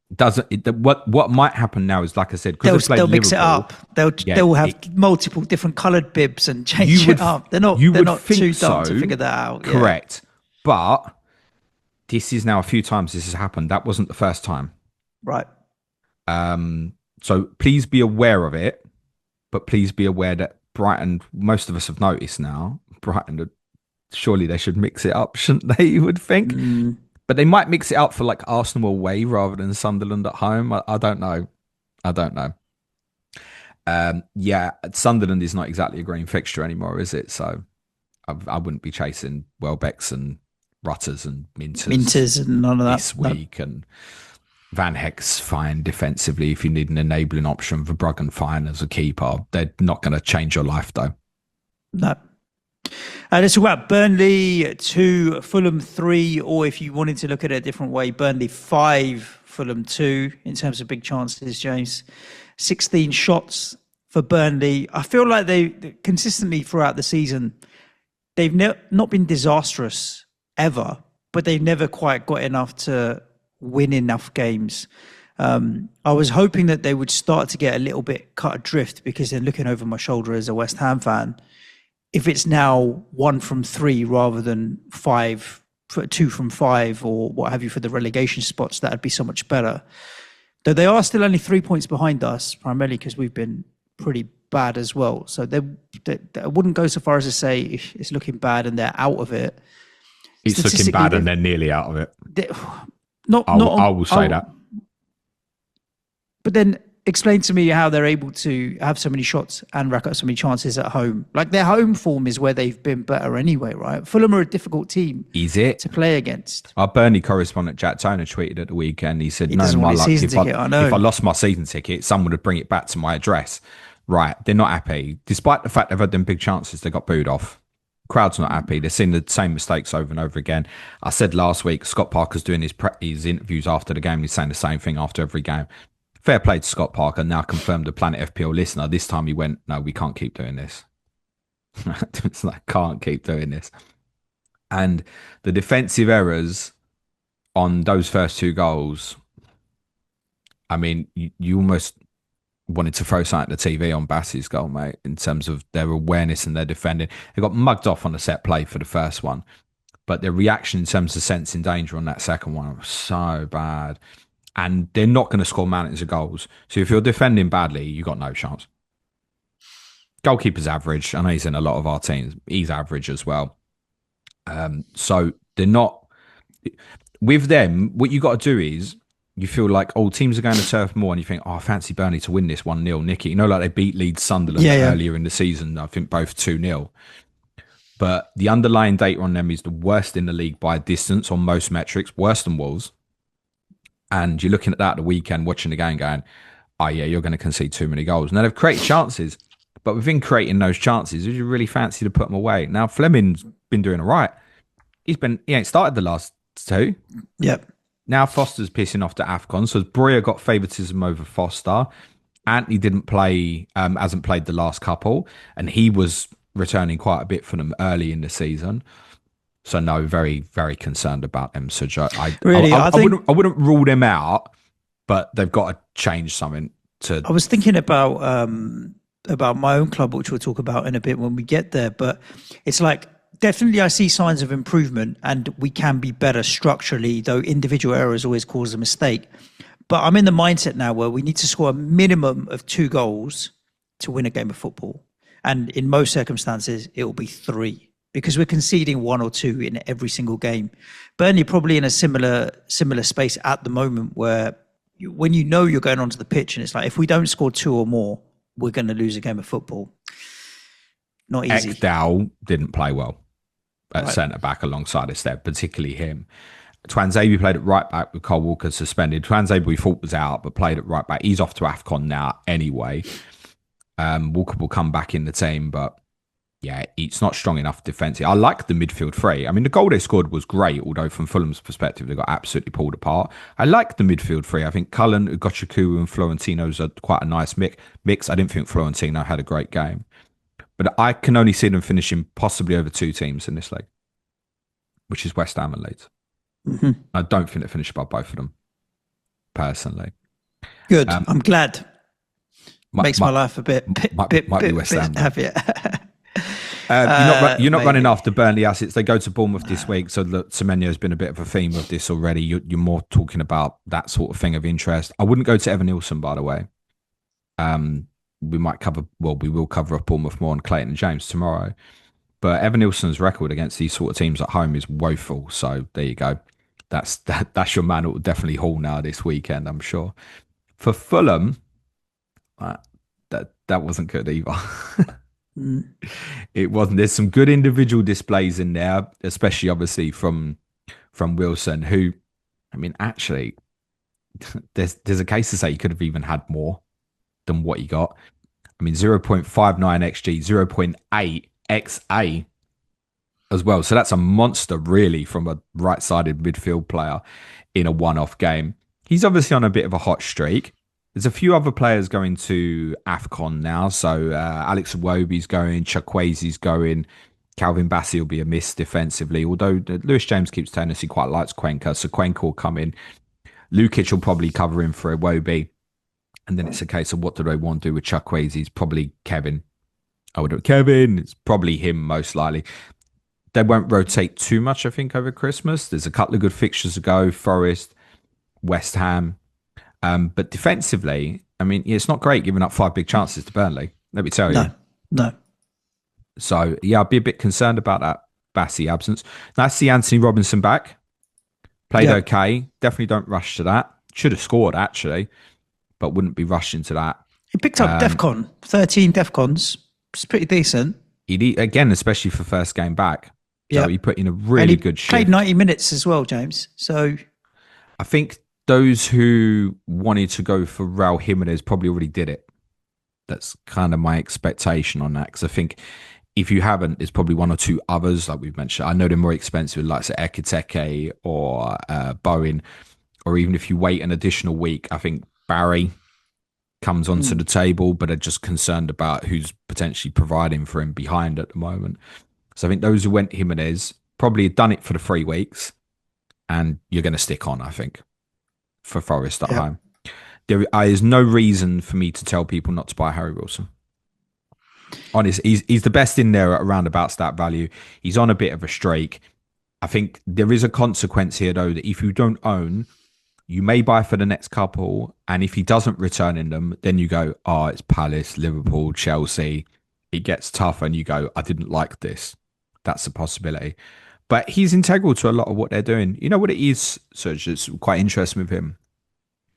what might happen now is, like I said, because they'll mix it up. They'll have multiple different coloured bibs and change it up. They're not too dumb to figure that out. Correct. Yeah. But this is now a few times this has happened. That wasn't the first time. Right. So please be aware of it, but please be aware that Brighton, most of us have noticed now, Brighton, surely they should mix it up, shouldn't they, you would think? But they might mix it up for like Arsenal away rather than Sunderland at home. I don't know. Sunderland is not exactly a green fixture anymore, is it? So I wouldn't be chasing Welbecks and Rutters and Minters and none of that this week. And Van Heck's fine defensively if you need an enabling option. Verbruggen fine as a keeper. They're not going to change your life though. No. Let's talk about Burnley 2, Fulham 3, or if you wanted to look at it a different way, Burnley 5, Fulham 2 in terms of big chances, James. 16 shots for Burnley. I feel like they consistently throughout the season, they've not been disastrous ever, but they've never quite got enough to win enough games. I was hoping that they would start to get a little bit cut adrift, because they're looking over my shoulder as a West Ham fan. If it's now 1 from 3 rather than 2 from 5 or what have you for the relegation spots, that'd be so much better. Though they are still only 3 points behind us, primarily because we've been pretty bad as well. So I wouldn't go so far as to say it's looking bad and they're out of it. It's looking bad and they're nearly out of it. I will say that. But then explain to me how they're able to have so many shots and rack up so many chances at home. Like, their home form is where they've been better anyway, right? Fulham are a difficult team to play against. Our Burnley correspondent, Jack Toner, tweeted at the weekend. He said, if I lost my season ticket, someone would bring it back to my address. Right. They're not happy. Despite the fact they've had them big chances, they got booed off. Crowd's not happy. They're seeing the same mistakes over and over again. I said last week, Scott Parker's doing his interviews after the game. He's saying the same thing after every game. Fair play to Scott Parker, now confirmed a Planet FPL listener. This time he went, no, we can't keep doing this. It's like, can't keep doing this. And the defensive errors on those first 2 goals, I mean, you almost wanted to throw something at the TV on Bassey's goal, mate, in terms of their awareness and their defending. They got mugged off on the set play for the first one, but their reaction in terms of sensing danger on that second one was so bad. And they're not going to score mountains of goals. So if you're defending badly, you got no chance. Goalkeeper's average. I know he's in a lot of our teams. He's average as well. So they're not... With them, what you got to do is, you feel like, teams are going to Turf Moor, and you think, I fancy Burnley to win this 1-0, Nicky. You know, like they beat Leeds Sunderland earlier in the season, I think both 2-0. But the underlying data on them is the worst in the league by a distance on most metrics, worse than Wolves. And you're looking at that at the weekend, watching the game going, you're going to concede too many goals. Now, they've created chances, but within creating those chances, would you really fancy to put them away? Now, Fleming's been doing all right. He ain't started the last 2. Yep. Now Foster's pissing off to AFCON, so Breuer got favouritism over Foster. Anthony didn't play, hasn't played the last couple, and he was returning quite a bit for them early in the season. So no, very, very concerned about them. So Really, I think I wouldn't rule them out, but they've got to change something to. I was thinking about my own club, which we'll talk about in a bit when we get there. But it's like definitely I see signs of improvement, and we can be better structurally. Though individual errors always cause a mistake. But I'm in the mindset now where we need to score a minimum of 2 goals to win a game of football, and in most circumstances it will be 3 because we're conceding 1 or 2 in every single game. Burnley probably in a similar space at the moment where when you know you're going onto the pitch and it's like, if we don't score 2 or more, we're going to lose a game of football. Not easy. Ekdal didn't play well at centre back alongside us there, particularly him. Twanzebe played at right back with Cole Walker suspended. Twanzebe we thought was out, but played at right back. He's off to AFCON now anyway. Walker will come back in the team, but yeah, it's not strong enough defensively. I like the midfield 3. I mean, the goal they scored was great, although from Fulham's perspective, they got absolutely pulled apart. I like the midfield 3. I think Cullen, Ugochukwu and Florentino's are quite a nice mix. I didn't think Florentino had a great game. But I can only see them finishing possibly over 2 teams in this league, which is West Ham and Leeds. Mm-hmm. I don't think they finish above both of them, personally. Good. I'm glad. Makes my life a bit West Ham happier. You're not running after Burnley assets. They go to Bournemouth this week, so Semenyo's been a bit of a theme of this already. You're more talking about that sort of thing of interest. I wouldn't go to Evan Nilsson, by the way. We will cover up Bournemouth more on Clayton and James tomorrow. But Evan Nilsson's record against these sort of teams at home is woeful. So there you go. That's your man who will definitely haul now this weekend, I'm sure. For Fulham, that wasn't good either. It wasn't. There's some good individual displays in there, especially obviously from Wilson, who, I mean, actually, there's a case to say he could have even had more than what he got. I mean, 0.59 XG, 0.8 XA as well. So that's a monster, really, from a right-sided midfield player in a one-off game. He's obviously on a bit of a hot streak. There's a few other players going to AFCON now. So Alex Iwobi's going, Chukwueze's going, Calvin Bassey will be a miss defensively. Although Lewis James keeps telling us he quite likes Cuenca, so Cuenca will come in. Lukic will probably cover in for Iwobi. And then it's a case of what do they want to do with Chukwueze? It's probably Kevin. It's probably him most likely. They won't rotate too much, I think, over Christmas. There's a couple of good fixtures to go. Forest, West Ham. But defensively, I mean, it's not great giving up 5 big chances to Burnley. Let me tell you. No. So, yeah, I'd be a bit concerned about that Bassey absence. Nice to see Anthony Robinson back. Played okay. Definitely don't rush to that. Should have scored, actually, but wouldn't be rushing to that. He picked up DEFCON, 13 DEFCONs. It's pretty decent. Again, especially for first game back. So he put in a really good shift. Played 90 minutes as well, James. So I think those who wanted to go for Raul Jimenez probably already did it. That's kind of my expectation on that. Because I think if you haven't, there's probably 1 or 2 others, like we've mentioned. I know they're more expensive, like Ekiteke or Bowen. Or even if you wait an additional week, I think Barry comes onto the table, but are just concerned about who's potentially providing for him behind at the moment. So I think those who went Jimenez probably had done it for the 3 weeks, and you're going to stick on, I think, for Forest at home. There is no reason for me to tell people not to buy Harry Wilson. Honestly, he's the best in there at around about stat value. He's on a bit of a streak. I think there is a consequence here, though, that if you don't own, you may buy for the next couple, and if he doesn't return in them, then you go, it's Palace, Liverpool, Chelsea. It gets tough, and you go, I didn't like this. That's a possibility. But he's integral to a lot of what they're doing. You know what it is, Suj, it's quite interesting with him?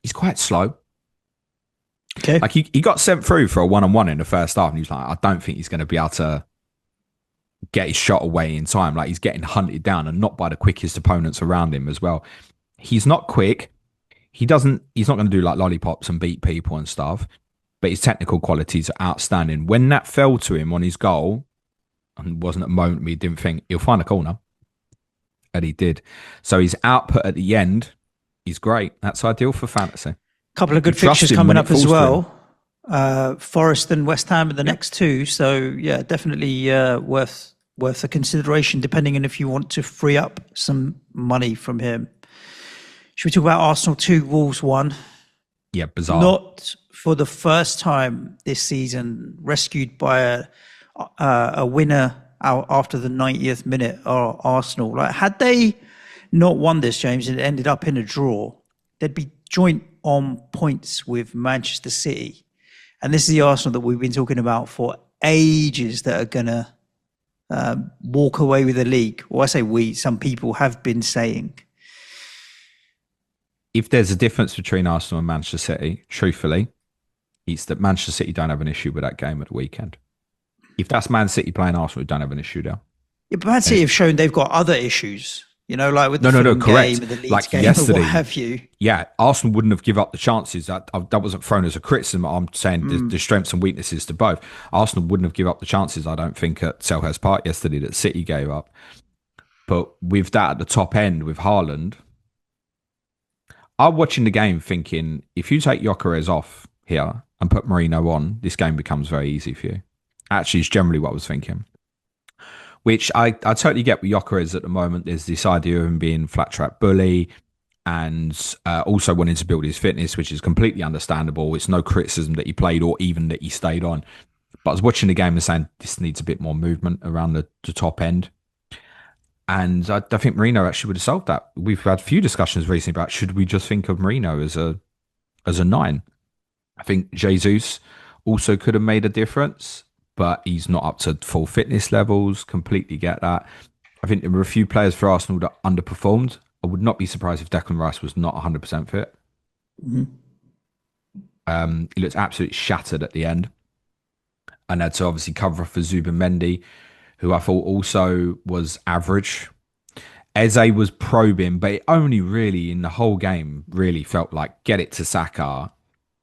He's quite slow. Okay. Like he got sent through for a one-on-one in the first half, and he's like, I don't think he's going to be able to get his shot away in time. Like he's getting hunted down, and not by the quickest opponents around him as well. He's not quick. He's not going to do like lollipops and beat people and stuff, but his technical qualities are outstanding. When that fell to him on his goal, and wasn't a moment we didn't think he'll find a corner, and he did. So his output at the end is great. That's ideal for fantasy. Couple of good fixtures coming up as well. Forest and West Ham are the next 2. So yeah, definitely worth worth a consideration, depending on if you want to free up some money from him. Should we talk about Arsenal 2, Wolves 1? Yeah, bizarre. Not for the first time this season, rescued by a winner out after the 90th minute, are Arsenal. Like, had they not won this, James, and it ended up in a draw, they'd be joint on points with Manchester City. And this is the Arsenal that we've been talking about for ages that are going to walk away with the league. Well, I say we, some people have been saying. If there's a difference between Arsenal and Manchester City, truthfully, it's that Manchester City don't have an issue with that game at the weekend. If that's Man City playing Arsenal, we don't have an issue there. Yeah, but Man City have shown they've got other issues. You know, like with the Fulham correct. game and the Leeds like game yesterday, or what have you. Yeah, Arsenal wouldn't have given up the chances. That wasn't thrown as a criticism. I'm saying there's strengths and weaknesses to both. Arsenal wouldn't have given up the chances, I don't think, at Selhurst Park yesterday that City gave up. But with that at the top end, with Haaland, I'm watching the game thinking, if you take Gyökeres off here and put Merino on, this game becomes very easy for you. Actually, it's generally what I was thinking. Which I totally get with Gyökeres at the moment. There's this idea of him being flat track bully and also wanting to build his fitness, which is completely understandable. It's no criticism that he played or even that he stayed on. But I was watching the game and saying this needs a bit more movement around the top end. And I think Merino actually would have solved that. We've had a few discussions recently about should we just think of Merino as a 9. I think Jesus also could have made a difference, but he's not up to full fitness levels. Completely get that. I think there were a few players for Arsenal that underperformed. I would not be surprised if Declan Rice was not 100% fit. Mm-hmm. He looked absolutely shattered at the end. And had to obviously cover for Zubimendi, who I thought also was average. Eze was probing, but it only really in the whole game really felt like get it to Saka.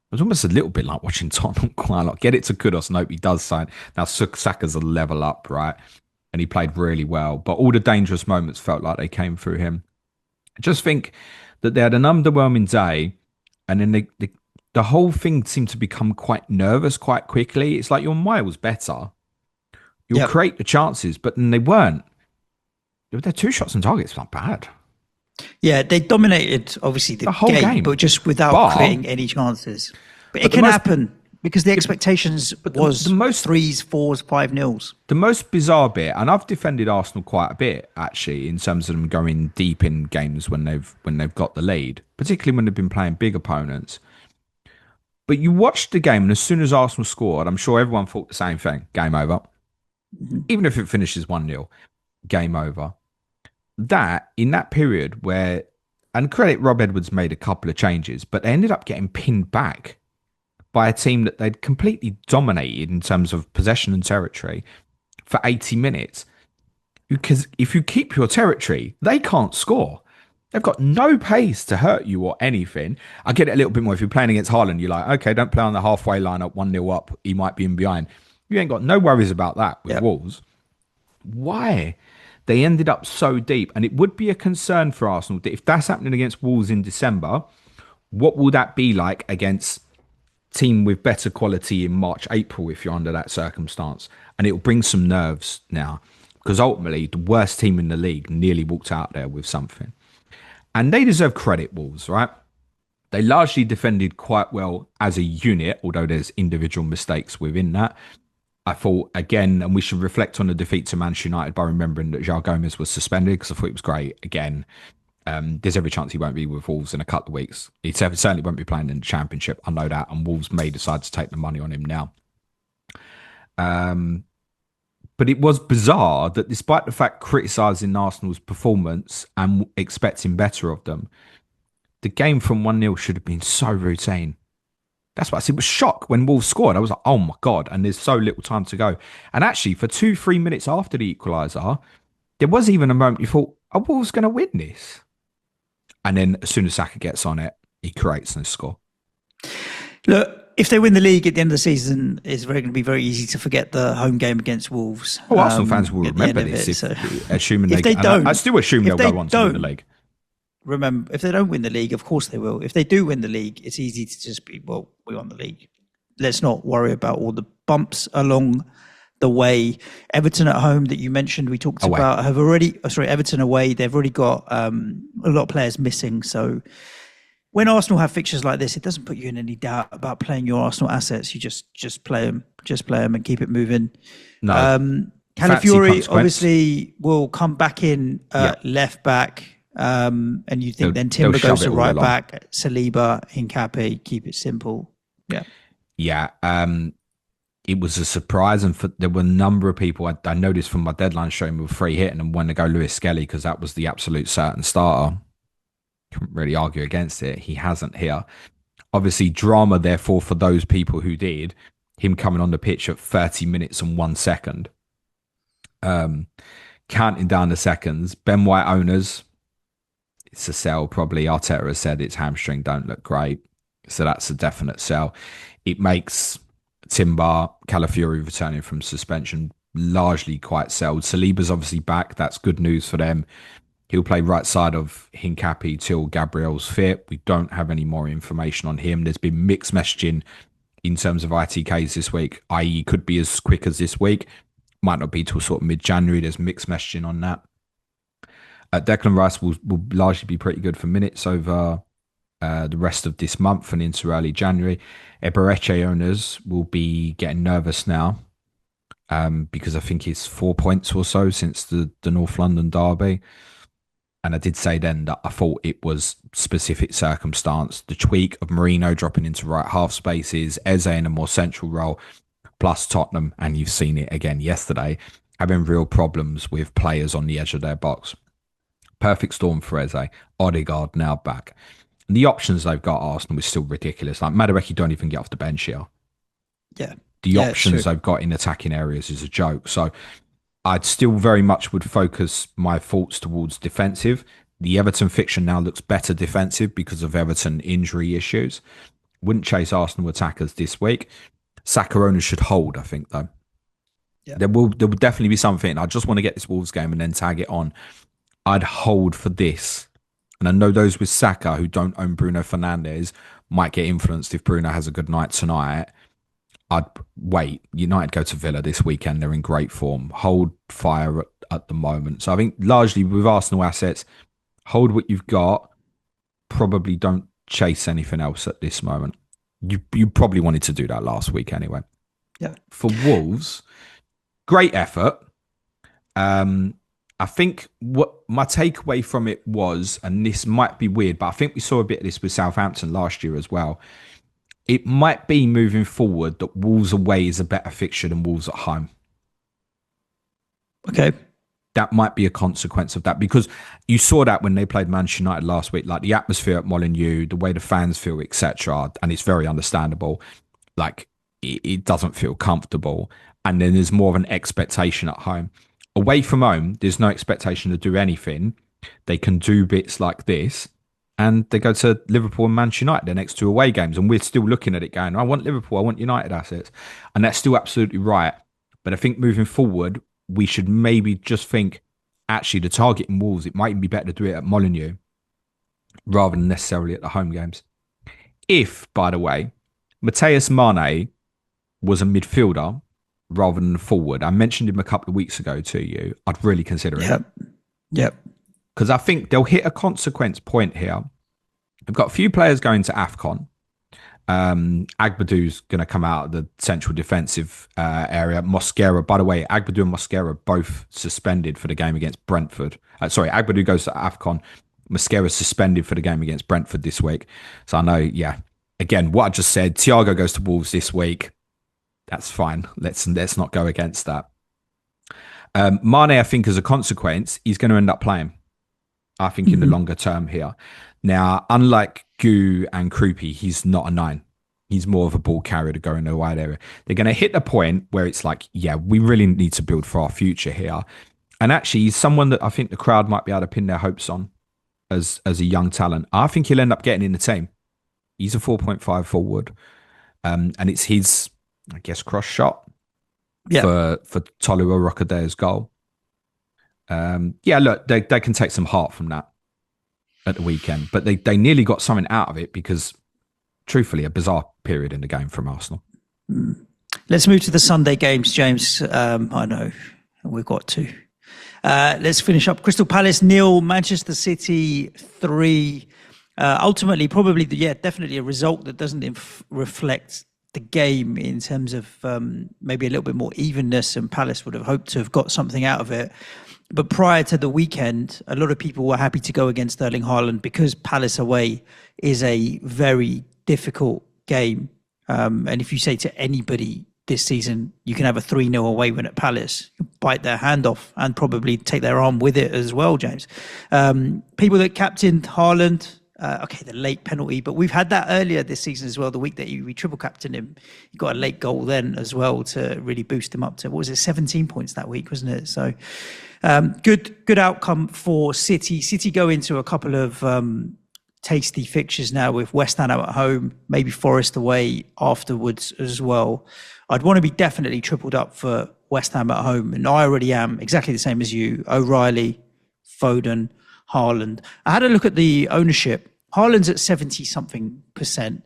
It was almost a little bit like watching Tottenham quite a lot. Get it to Kudos and hope he does sign. Now Saka's a level up, right? And he played really well. But all the dangerous moments felt like they came through him. I just think that they had an underwhelming day, and then the whole thing seemed to become quite nervous quite quickly. It's like you're miles better. You'll create the chances, but then they weren't. Their 2 shots on target, it's not bad. Yeah, they dominated, obviously, the whole game, but just without creating any chances. But it can happen because the expectations was the most 3s, 4s, 5-0s. The most bizarre bit, and I've defended Arsenal quite a bit, actually, in terms of them going deep in games when they've got the lead, particularly when they've been playing big opponents. But you watched the game, and as soon as Arsenal scored, I'm sure everyone thought the same thing. Game over. Mm-hmm. Even if it finishes 1-0, game over. That, in that period where, and credit Rob Edwards made a couple of changes, but they ended up getting pinned back by a team that they'd completely dominated in terms of possession and territory for 80 minutes. Because if you keep your territory, they can't score. They've got no pace to hurt you or anything. I get it a little bit more. If you're playing against Haaland, you're like, okay, don't play on the halfway line up 1-0 up. He might be in behind. You ain't got no worries about that with Wolves. Why? They ended up so deep. And it would be a concern for Arsenal that if that's happening against Wolves in December, what will that be like against team with better quality in March, April, if you're under that circumstance? And it will bring some nerves now. Because ultimately, the worst team in the league nearly walked out there with something. And they deserve credit, Wolves, right? They largely defended quite well as a unit, although there's individual mistakes within that. I thought, again, and we should reflect on the defeat to Manchester United by remembering that João Gomez was suspended, because I thought it was great. Again, there's every chance he won't be with Wolves in a couple of weeks. He certainly won't be playing in the Championship. I know that. And Wolves may decide to take the money on him now. But it was bizarre that despite the fact criticising Arsenal's performance and expecting better of them, the game from 1-0 should have been so routine. That's why I said it was shock when Wolves scored. I was like, oh my God, and there's so little time to go. And actually, for 2-3 minutes after the equaliser, there was even a moment you thought, are Wolves going to win this? And then as soon as Saka gets on it, he creates and score. Look, if they win the league at the end of the season, it's going to be very easy to forget the home game against Wolves. Oh, Arsenal fans will remember this, assuming if they don't. I still assume they'll go on to win the league. Remember, if they don't win the league, of course they will. If they do win the league, it's easy to just be, well, we won the league. Let's not worry about all the bumps along the way Everton at home that you mentioned, we talked Away. about, have already, Everton away, they've already got a lot of players missing. So when Arsenal have fixtures like this, it doesn't put you in any doubt about playing your Arsenal assets. You just play them and keep it moving. No. Fancy Calafiori consequence. obviously will come back in Yeah. left back. And you think then they'll Timber shove goes it to all right along. back, Saliba, Hincapié, keep it simple. Yeah. Yeah. It was a surprise, and there were a number of people I noticed from my deadline showing with free hitting and wanting to go Lewis Skelly because that was the absolute certain starter. Couldn't really argue against it. He hasn't here. Obviously, drama, therefore, for those people who did, him coming on the pitch at 30 minutes and 1 second. Counting down the seconds. Ben White owners, it's a sell probably. Arteta has said its hamstring don't look great. So that's a definite sell. It makes Timber, Calafiori returning from suspension largely quite sold. Saliba's obviously back. That's good news for them. He'll play right side of Hincapié till Gabriel's fit. We don't have any more information on him. There's been mixed messaging in terms of ITKs this week, i.e. could be as quick as this week. Might not be till sort of mid-January. There's mixed messaging on that. Declan Rice will largely be pretty good for minutes over the rest of this month and into early January. Ebereche owners will be getting nervous now because I think it's 4 points or so since the North London derby. And I did say then that I thought it was specific circumstance. The tweak of Marino dropping into right half spaces, Eze in a more central role, plus Tottenham, and you've seen it again yesterday, having real problems with players on the edge of their box. Perfect storm for Eze. Odegaard now back. And the options they've got Arsenal is still ridiculous. Like Madueke don't even get off the bench here. Yeah. The options they've got in attacking areas is a joke. So I'd still very much would focus my thoughts towards defensive. The Everton fixture now looks better defensive because of Everton injury issues. Wouldn't chase Arsenal attackers this week. Saka owners should hold, I think, though. Yeah. There will definitely be something. I just want to get this Wolves game and then tag it on. I'd hold for this. And I know those with Saka who don't own Bruno Fernandes might get influenced if Bruno has a good night tonight. I'd wait. United go to Villa this weekend. They're in great form. Hold fire at the moment. So I think largely with Arsenal assets, hold what you've got. Probably don't chase anything else at this moment. You probably wanted to do that last week anyway. Yeah. For Wolves, great effort. I think what my takeaway from it was, and this might be weird, but I think we saw a bit of this with Southampton last year as well. It might be moving forward that Wolves away is a better fixture than Wolves at home. Okay. That might be a consequence of that because you saw that when they played Manchester United last week, like the atmosphere at Molineux, the way the fans feel, etc. And it's very understandable. Like it doesn't feel comfortable. And then there's more of an expectation at home. Away from home, there's no expectation to do anything. They can do bits like this. And they go to Liverpool and Manchester United, their next two away games. And we're still looking at it going, I want Liverpool, I want United assets. And that's still absolutely right. But I think moving forward, we should maybe just think, actually, the target in Wolves, it might even be better to do it at Molineux rather than necessarily at the home games. If, by the way, Mateus Mane was a midfielder rather than a forward, I mentioned him a couple of weeks ago to you, I'd really consider it. Yep. Because I think they'll hit a consequence point here. They've got a few players going to AFCON. Agbadu's going to come out of the central defensive area. Mosquera, by the way, Agbadu and Mosquera both suspended for the game against Brentford. Agbadu goes to AFCON. Mosquera suspended for the game against Brentford this week. So I know, again, what I just said, Thiago goes to Wolves this week. That's fine. Let's not go against that. Mane, I think, as a consequence, he's going to end up playing. I think in the longer term here. Now, unlike Gu and Krupi, he's not a 9. He's more of a ball carrier to go in the wide area. They're going to hit the point where it's like, we really need to build for our future here. And actually, he's someone that I think the crowd might be able to pin their hopes on as a young talent. I think he'll end up getting in the team. He's a 4.5 forward. And it's his, I guess, cross shot for Tolua Rockadere's goal. Look, they can take some heart from that at the weekend, but they nearly got something out of it because, truthfully, a bizarre period in the game from Arsenal. Let's move to the Sunday games, James. I know we've got to. Let's finish up. Crystal Palace 0, Manchester City 3. Ultimately, probably, definitely a result that doesn't reflect the game in terms of maybe a little bit more evenness, and Palace would have hoped to have got something out of it. But prior to the weekend, a lot of people were happy to go against Erling Haaland because Palace away is a very difficult game. And if you say to anybody this season, you can have a 3-0 away win at Palace, bite their hand off and probably take their arm with it as well, James. People that captained Haaland, the late penalty, but we've had that earlier this season as well. The week that we triple captained him, he got a late goal then as well to really boost him up to, 17 points that week, wasn't it? So good outcome for City. City go into a couple of tasty fixtures now with West Ham at home, maybe Forest away afterwards as well. I'd want to be definitely tripled up for West Ham at home, and I already am exactly the same as you. O'Reilly, Foden, Haaland. I had a look at the ownership. Haaland's at 70-something%.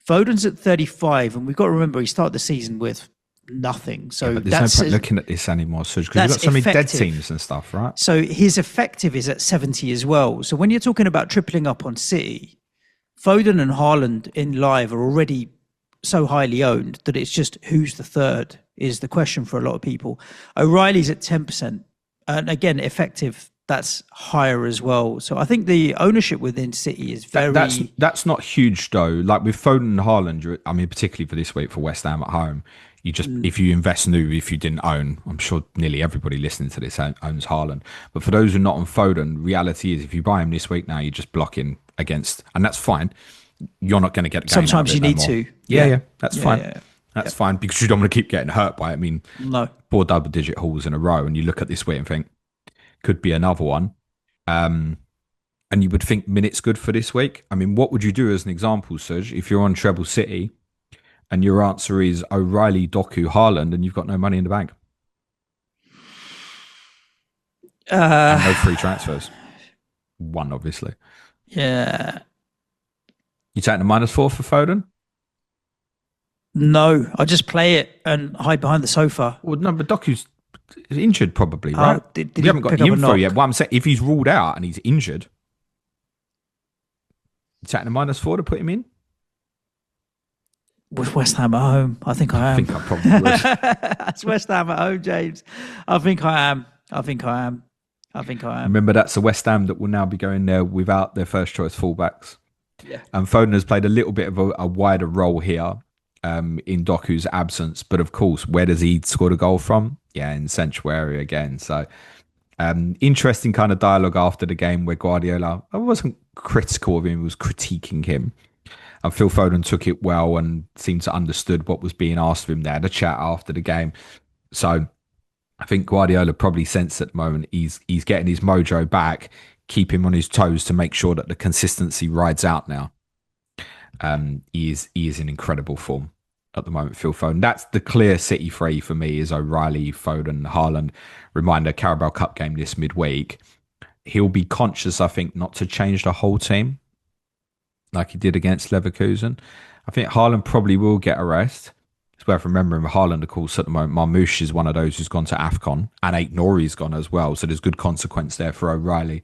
Foden's at 35%, and we've got to remember he started the season with nothing. So but there's no point looking at this anymore, Suj, because you've got so many dead teams and stuff, right? So his effective is at 70 as well. So when you're talking about tripling up on City, Foden and Haaland in live are already so highly owned that it's just who's the third is the question for a lot of people. O'Reilly's at 10%. And again, effective, that's higher as well. So I think the ownership within City is very... That's not huge, though. Like with Foden and Haaland, I mean, particularly for this week for West Ham at home, you just, if you invest new, if you didn't own, I'm sure nearly everybody listening to this owns Haaland. But for those who are not on Foden, reality is if you buy him this week now, you're just blocking against, and that's fine. You're not going to get a gain sometimes you need to. Yeah, that's fine. That's fine because you don't want to keep getting hurt by it. I mean, no. 4 double-digit hauls in a row, and you look at this week and think, could be another one. And you would think minutes good for this week. I mean, what would you do as an example, Suj, if you're on Treble City and your answer is O'Reilly, Doku, Haaland, and you've got no money in the bank? And no free transfers. One, obviously. Yeah. You take the -4 for Foden? No, I just play it and hide behind the sofa. Well, no, but Doku's injured probably, right? We haven't got the info yet. Well, I'm saying if he's ruled out and he's injured, you take the -4 to put him in? With West Ham at home, I think I am. I think I probably would. That's West Ham at home, James. I think I am. Remember, that's a West Ham that will now be going there without their first choice fullbacks. Yeah. And Foden has played a little bit of a wider role here in Doku's absence. But of course, where does he score the goal from? Yeah, in Sanctuary again. So interesting kind of dialogue after the game where Guardiola, I wasn't critical of him, was critiquing him. And Phil Foden took it well and seemed to understood what was being asked of him. They had a chat after the game. So I think Guardiola probably sensed at the moment he's getting his mojo back, keep him on his toes to make sure that the consistency rides out now. He is in incredible form at the moment, Phil Foden. That's the clear City 3 for me is O'Reilly, Foden, Haaland. Reminder, Carabao Cup game this midweek. He'll be conscious, I think, not to change the whole team like he did against Leverkusen. I think Haaland probably will get a rest. It's worth remembering Haaland, of course, at the moment. Marmoush is one of those who's gone to AFCON, and Aït-Nouri's gone as well. So there's good consequence there for O'Reilly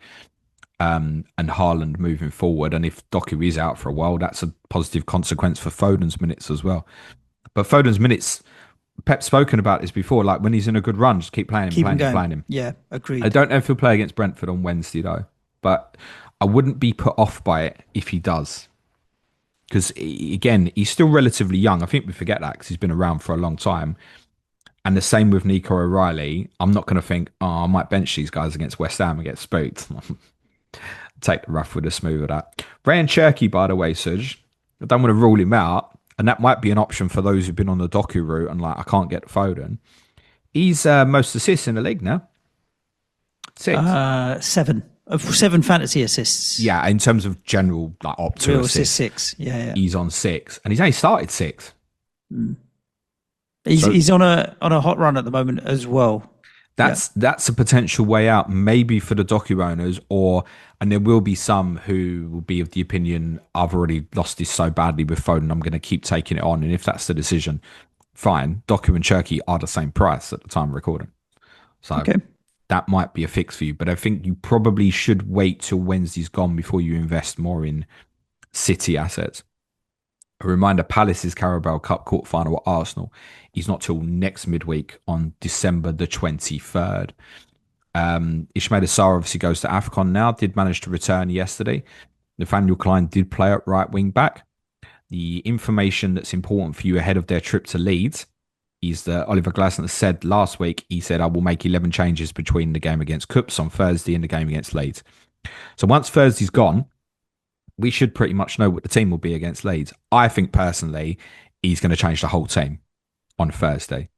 and Haaland moving forward. And if Doku is out for a while, that's a positive consequence for Foden's minutes as well. But Foden's minutes, Pep's spoken about this before, like when he's in a good run, just keep playing him, playing him. Yeah, agreed. I don't know if he'll play against Brentford on Wednesday, though. But I wouldn't be put off by it if he does. Because, again, he's still relatively young. I think we forget that because he's been around for a long time. And the same with Nico O'Reilly. I'm not going to think, I might bench these guys against West Ham and get spooked. Take the rough with the smooth of that. Ryan Cherky, by the way, Suj, I don't want to rule him out. And that might be an option for those who've been on the Doku route and like, I can't get Foden. He's most assists in the league now. 6. 7. 7 fantasy assists. Yeah, in terms of general like up to assists. 6. Yeah. He's on 6. And he's only started 6. He's on a hot run at the moment as well. That's a potential way out, maybe for the Doku owners, and there will be some who will be of the opinion, I've already lost this so badly with Foden, I'm going to keep taking it on. And if that's the decision, fine. Doku and Cherky are the same price at the time of recording. So Okay. that might be a fix for you. But I think you probably should wait till Wednesday's gone before you invest more in City assets. A reminder, Palace's Carabao Cup quarterfinal at Arsenal is not till next midweek on December the 23rd. Ismaila Sarr obviously goes to AFCON now, did manage to return yesterday. Nathaniel Klein did play at right wing back. The information that's important for you ahead of their trip to Leeds is that Oliver Glasner said last week, he said, I will make 11 changes between the game against Cups on Thursday and the game against Leeds. So once Thursday's gone, we should pretty much know what the team will be against Leeds. I think personally, he's going to change the whole team on Thursday.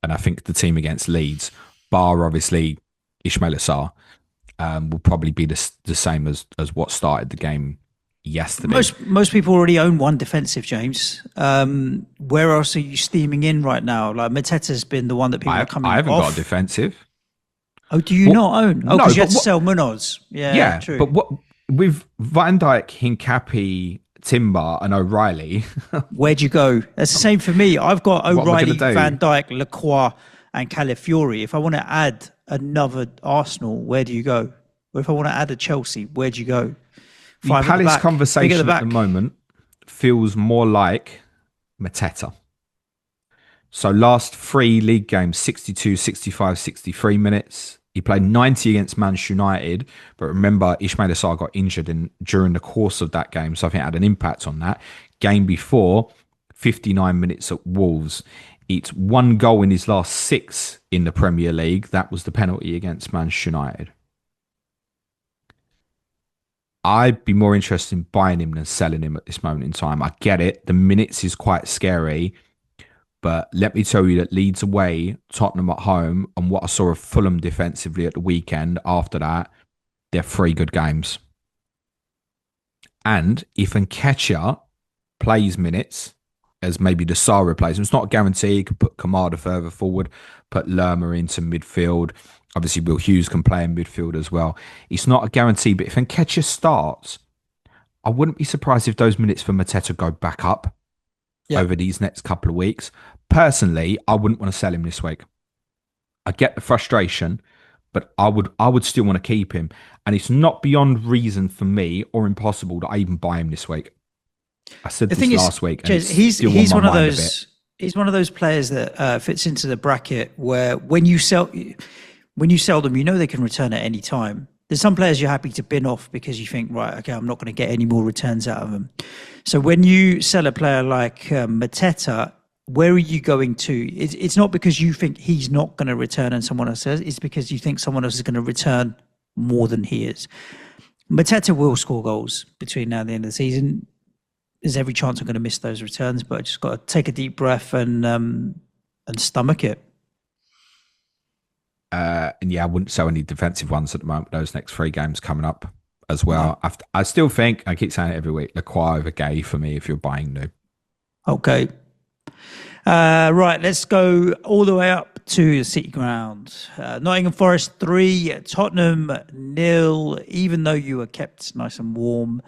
And I think the team against Leeds, bar obviously Ismaila Sarr, will probably be the same as what started the game yesterday. Most people already own one defensive, James. Where else are you steaming in right now? Like Mateta's been the one that people are coming off. I haven't got a defensive. Oh, do you not own? Oh, because no, you had to sell Munoz. Yeah, true. But what with Van Dijk, Hincapié, Timber and O'Reilly. Where'd you go? That's the same for me. I've got O'Reilly, Van Dijk, Lacroix and Calafiori. If I want to add another Arsenal, where do you go? Or if I want to add a Chelsea, where do you go? The Palace conversation at the moment feels more like Mateta. So last 3 league games, 62, 65, 63 minutes. He played 90 against Manchester United. But remember, Ismaila Sarr got injured during the course of that game. So I think it had an impact on that. Game before, 59 minutes at Wolves. It's 1 goal in his last 6 in the Premier League. That was the penalty against Manchester United. I'd be more interested in buying him than selling him at this moment in time. I get it. The minutes is quite scary. But let me tell you that Leeds away, Tottenham at home, and what I saw of Fulham defensively at the weekend after that, they're 3 good games. And if Nketiah plays minutes as maybe the Sarr replacement, it's not a guarantee. You could put Kamada further forward, put Lerma into midfield. Obviously, Will Hughes can play in midfield as well. It's not a guarantee, but if Nketiah starts, I wouldn't be surprised if those minutes for Mateta go back up over these next couple of weeks. Personally, I wouldn't want to sell him this week. I get the frustration, but I would still want to keep him. And it's not beyond reason for me or impossible that I even buy him this week. I said this last week. And he's one of those. He's one of those players that fits into the bracket where when you sell them, you know they can return at any time. There's some players you're happy to bin off because you think, right, okay, I'm not going to get any more returns out of them. So when you sell a player like Mateta, where are you going to? It's not because you think he's not going to return and someone else says. It's because you think someone else is going to return more than he is. Mateta will score goals between now and the end of the season. There's every chance I'm going to miss those returns, but I just got to take a deep breath and stomach it. And yeah, I wouldn't sell any defensive ones at the moment. Those next 3 games coming up as well. No. I still think, I keep saying it every week, Lacroix over Gay for me if you're buying new. Okay. Right, let's go all the way up to the City ground. Nottingham Forest 3, Tottenham 0, even though you were kept nice and warm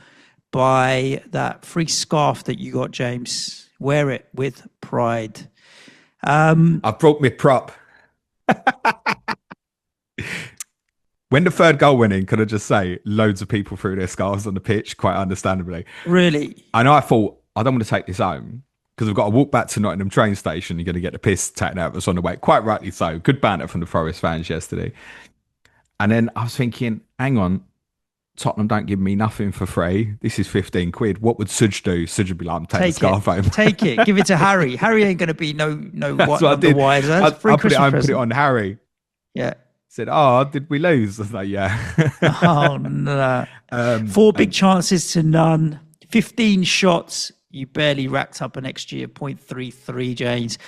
by that free scarf that you got, James. Wear it with pride. I brought my prop. When the 3rd goal went in, could I just say, loads of people threw their scarves on the pitch, quite understandably. Really? I know. I thought, I don't want to take this home because I've got to walk back to Nottingham train station. You're going to get the piss taken out of us on the way. Quite rightly so. Good banter from the Forest fans yesterday. And then I was thinking, hang on, Tottenham don't give me nothing for free. This is 15 quid. What would Suj do? Suj would be like, I'm taking the scarf home. Take it. Give it to Harry. Harry ain't going to be no That's what I did. I put it on Harry. Yeah. Said, oh, did we lose? I was like, yeah. Oh, no. 4 big chances to none. 15 shots. You barely racked up an XG of 0.33, James.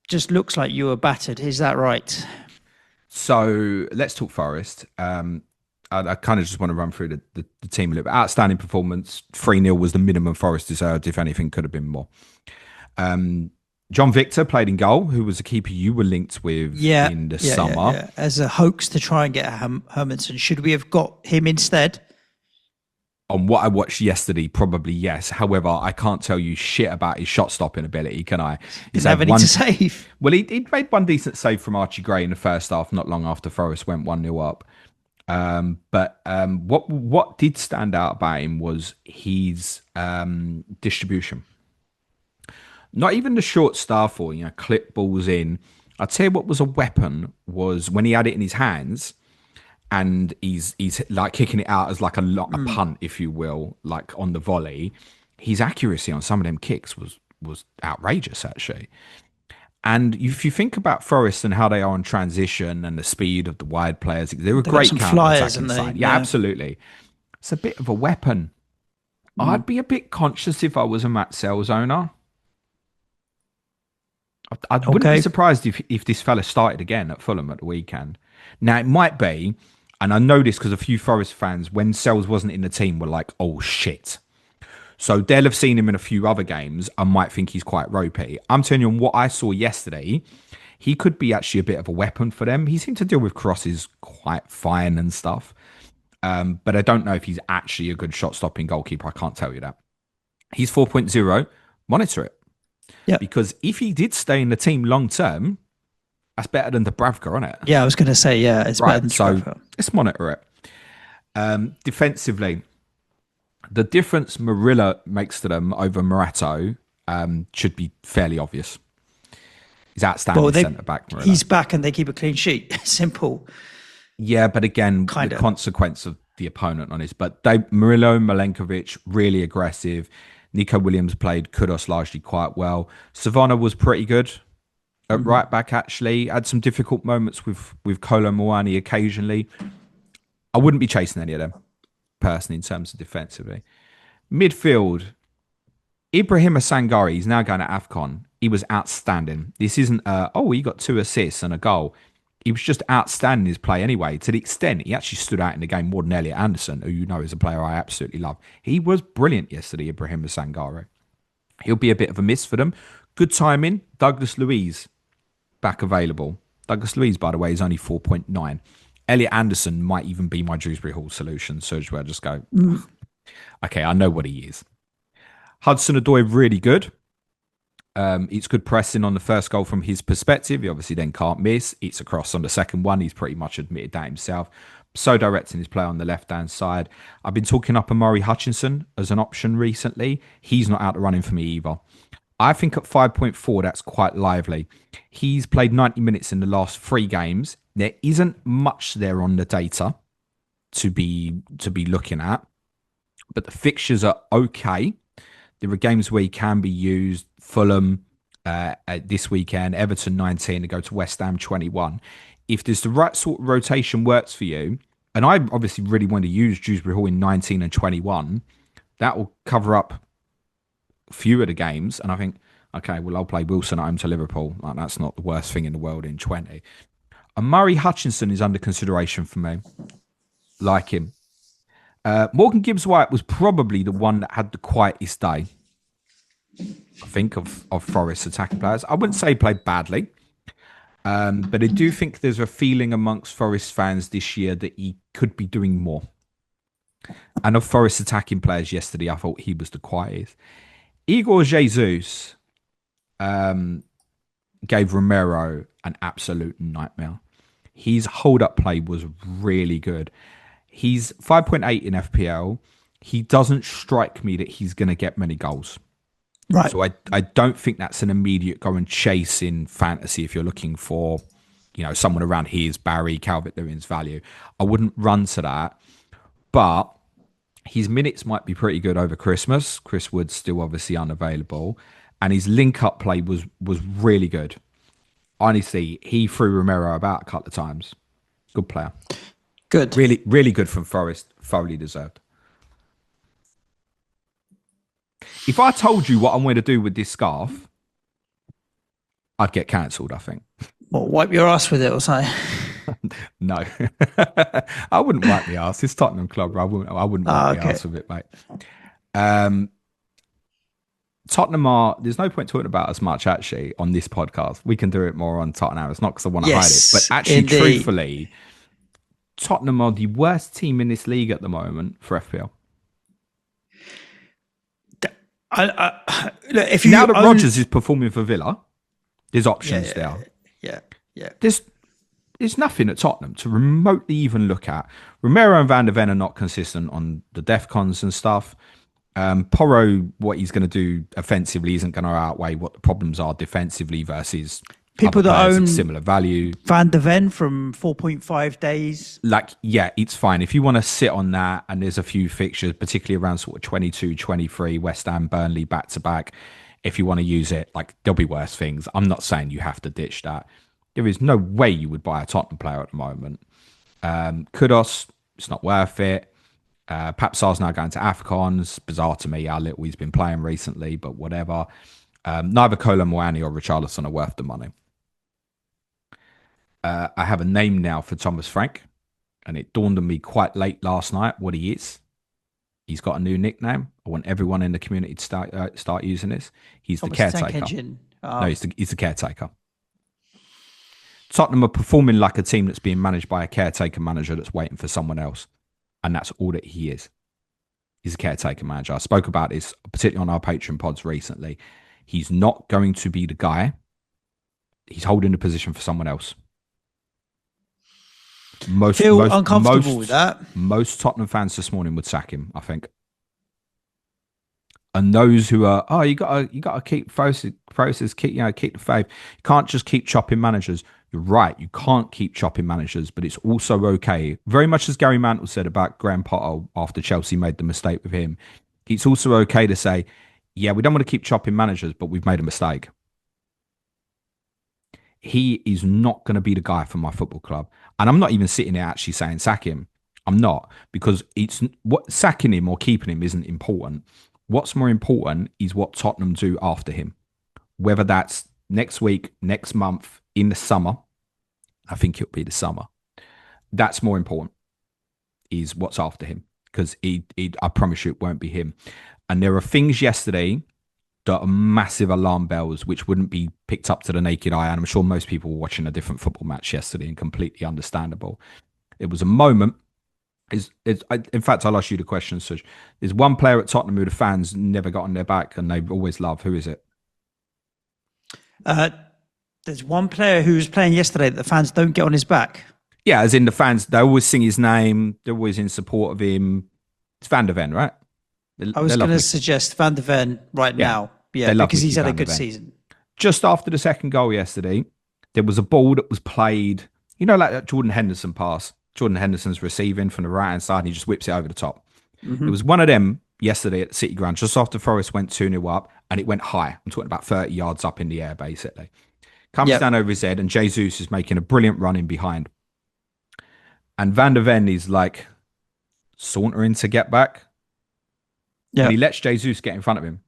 Just looks like you were battered. Is that right? So let's talk Forest. I kind of just want to run through the team a little bit. Outstanding performance. 3-0 was the minimum Forest deserved. If anything, could have been more. John Victor played in goal, who was a keeper you were linked with in the summer. Yeah. As a hoax to try and get Hermanson. Should we have got him instead? On what I watched yesterday, probably yes. However, I can't tell you shit about his shot stopping ability, can I? Didn't have any to save. Well, he made one decent save from Archie Gray in the first half, not long after Forest went 1-0 up. But what did stand out about him was his distribution. Not even the short stuff or clip balls in. I'd say what was a weapon was when he had it in his hands and he's like kicking it out as like a punt, if you will, like on the volley. His accuracy on some of them kicks was outrageous, actually. And if you think about Forest and how they are on transition and the speed of the wide players, they're a great counter-attacking side. Yeah, absolutely. It's a bit of a weapon. I'd be a bit conscious if I was a Matt Sells owner. I wouldn't be surprised if this fella started again at Fulham at the weekend. Now, it might be, and I know this because a few Forest fans, when Sells wasn't in the team, were like, oh, shit. So they'll have seen him in a few other games and might think he's quite ropey. I'm telling you, on what I saw yesterday, he could be actually a bit of a weapon for them. He seemed to deal with crosses quite fine and stuff. But I don't know if he's actually a good shot-stopping goalkeeper. I can't tell you that. He's 4.0. Monitor it. Yeah. Because if he did stay in the team long-term, that's better than Dubravka, isn't it? Yeah, I was going to say, yeah, it's better than Dubravka. So let's monitor it. Defensively, the difference Marilla makes to them over Morato should be fairly obvious. He's outstanding centre-back, Marilla. He's back and they keep a clean sheet. Simple. Yeah, but again, the consequence of the opponent on this. But Murillo, Milenkovic, really aggressive. Nico Williams played Kudos largely quite well. Savannah was pretty good at right back, actually. Had some difficult moments with Kolo Muani occasionally. I wouldn't be chasing any of them, personally, in terms of defensively. Midfield, Ibrahim Sangare, he's now going to AFCON. He was outstanding. This isn't, he got 2 assists and a goal. He was just outstanding his play anyway, to the extent he actually stood out in the game more than Elliot Anderson, who you know is a player I absolutely love. He was brilliant yesterday, Ibrahim Sangare. He'll be a bit of a miss for them. Good timing. Douglas Luiz back available. Douglas Luiz, by the way, is only 4.9. Elliot Anderson might even be my Dewsbury Hall solution. Suj, where I just go, okay, I know what he is. Hudson-Odoi, really good. It's good pressing on the first goal from his perspective. He obviously then can't miss. It's a cross on the second one. He's pretty much admitted that himself. So direct in his play on the left-hand side. I've been talking up Amari Hutchinson as an option recently. He's not out the running for me either. I think at 5.4, that's quite lively. He's played 90 minutes in the last 3 games. There isn't much there on the data to be looking at, but the fixtures are okay. There are games where he can be used. Fulham this weekend, Everton 19 to go to West Ham 21. If there's the right sort of rotation works for you, and I obviously really want to use Dewsbury Hall in 19 and 21, that will cover up a few of the games. And I think, okay, well, I'll play Wilson at home to Liverpool. Like, that's not the worst thing in the world in 20. And Murray Hutchinson is under consideration for me. Like him. Morgan Gibbs-White was probably the one that had the quietest day, I think, of Forest's attacking players. I wouldn't say he played badly, but I do think there's a feeling amongst Forest fans this year that he could be doing more. And of Forest attacking players yesterday, I thought he was the quietest. Igor Jesus gave Romero an absolute nightmare. His hold-up play was really good. He's 5.8 in FPL. He doesn't strike me that he's going to get many goals. Right. So I don't think that's an immediate go and chase in fantasy if you're looking for, someone around his Barry, Calvert-Lewin's value. I wouldn't run to that. But his minutes might be pretty good over Christmas. Chris Wood's still obviously unavailable. And his link-up play was really good. Honestly, he threw Romero about a couple of times. Good player. Good. Really, really good from Forest. Thoroughly deserved. If I told you what I'm going to do with this scarf, I'd get cancelled, I think. What, wipe your ass with it or something? No. I wouldn't wipe the ass. It's Tottenham Club. I wouldn't wipe the ass with it, mate. Tottenham there's no point talking about as much actually on this podcast. We can do it more on Tottenham. It's not because I want to hide it, but actually, truthfully, Tottenham are the worst team in this league at the moment for FPL. Look, if you Now that own, Rodgers is performing for Villa, there's yeah, options there. yeah, yeah. There's nothing at Tottenham to remotely even look at. Romero and Van der Ven are not consistent on the DEFCONs and stuff. Porro, what he's going to do offensively isn't going to outweigh what the problems are defensively versus People other that players of own similar value. Van der Ven from 4.5 days. Like, yeah, it's fine. If you want to sit on that, and there's a few fixtures, particularly around sort of 22, 23, West Ham, Burnley, back to back. If you want to use it, like, there'll be worse things. I'm not saying you have to ditch that. There is no way you would buy a Tottenham player at the moment. Kudos, it's not worth it. Papsar's now going to AFCON. It's bizarre to me how little he's been playing recently, but whatever. Neither Kolo Muani or Richarlison are worth the money. I have a name now for Thomas Frank, and it dawned on me quite late last night what he is. He's got a new nickname. I want everyone in the community to start using this. He's Thomas the the Tank caretaker. Engine. No, he's the caretaker. Tottenham are performing like a team that's being managed by a caretaker manager that's waiting for someone else. And that's all that he is. He's a caretaker manager. I spoke about this, particularly on our Patreon pods recently. He's not going to be the guy. He's holding the position for someone else. Feel uncomfortable with that. Most Tottenham fans this morning would sack him, I think. And those who are, you gotta keep process, keep the faith. You can't just keep chopping managers. You're right, you can't keep chopping managers, but it's also okay. Very much as Gary Mantle said about Graham Potter after Chelsea made the mistake with him. It's also okay to say, yeah, we don't want to keep chopping managers, but we've made a mistake. He is not going to be the guy for my football club. And I'm not even sitting there actually saying sack him. I'm not, because sacking him or keeping him isn't important. What's more important is what Tottenham do after him. Whether that's next week, next month, in the summer. I think it'll be the summer. That's more important, is what's after him. Because I promise you it won't be him. And there are things yesterday that are massive alarm bells which wouldn't be picked up to the naked eye. And I'm sure most people were watching a different football match yesterday, and completely understandable. It was a moment. In fact, I'll ask you the question, Suj. There's one player at Tottenham who the fans never got on their back and they always love. Who is it? There's one player who was playing yesterday that the fans don't get on his back. Yeah, as in the fans, they always sing his name. They're always in support of him. It's Van der Ven, right? I was going to suggest Van der Ven now. Yeah, because he's had a good season. Just after the second goal yesterday, there was a ball that was played, like that Jordan Henderson pass. Jordan Henderson's receiving from the right-hand side, and he just whips it over the top. Mm-hmm. It was one of them yesterday at the City Ground, just after Forest went 2-0 up, and it went high. I'm talking about 30 yards up in the air, basically. Comes down over his head, and Jesus is making a brilliant run in behind. And Van der Ven is like sauntering to get back. Yeah. And he lets Jesus get in front of him.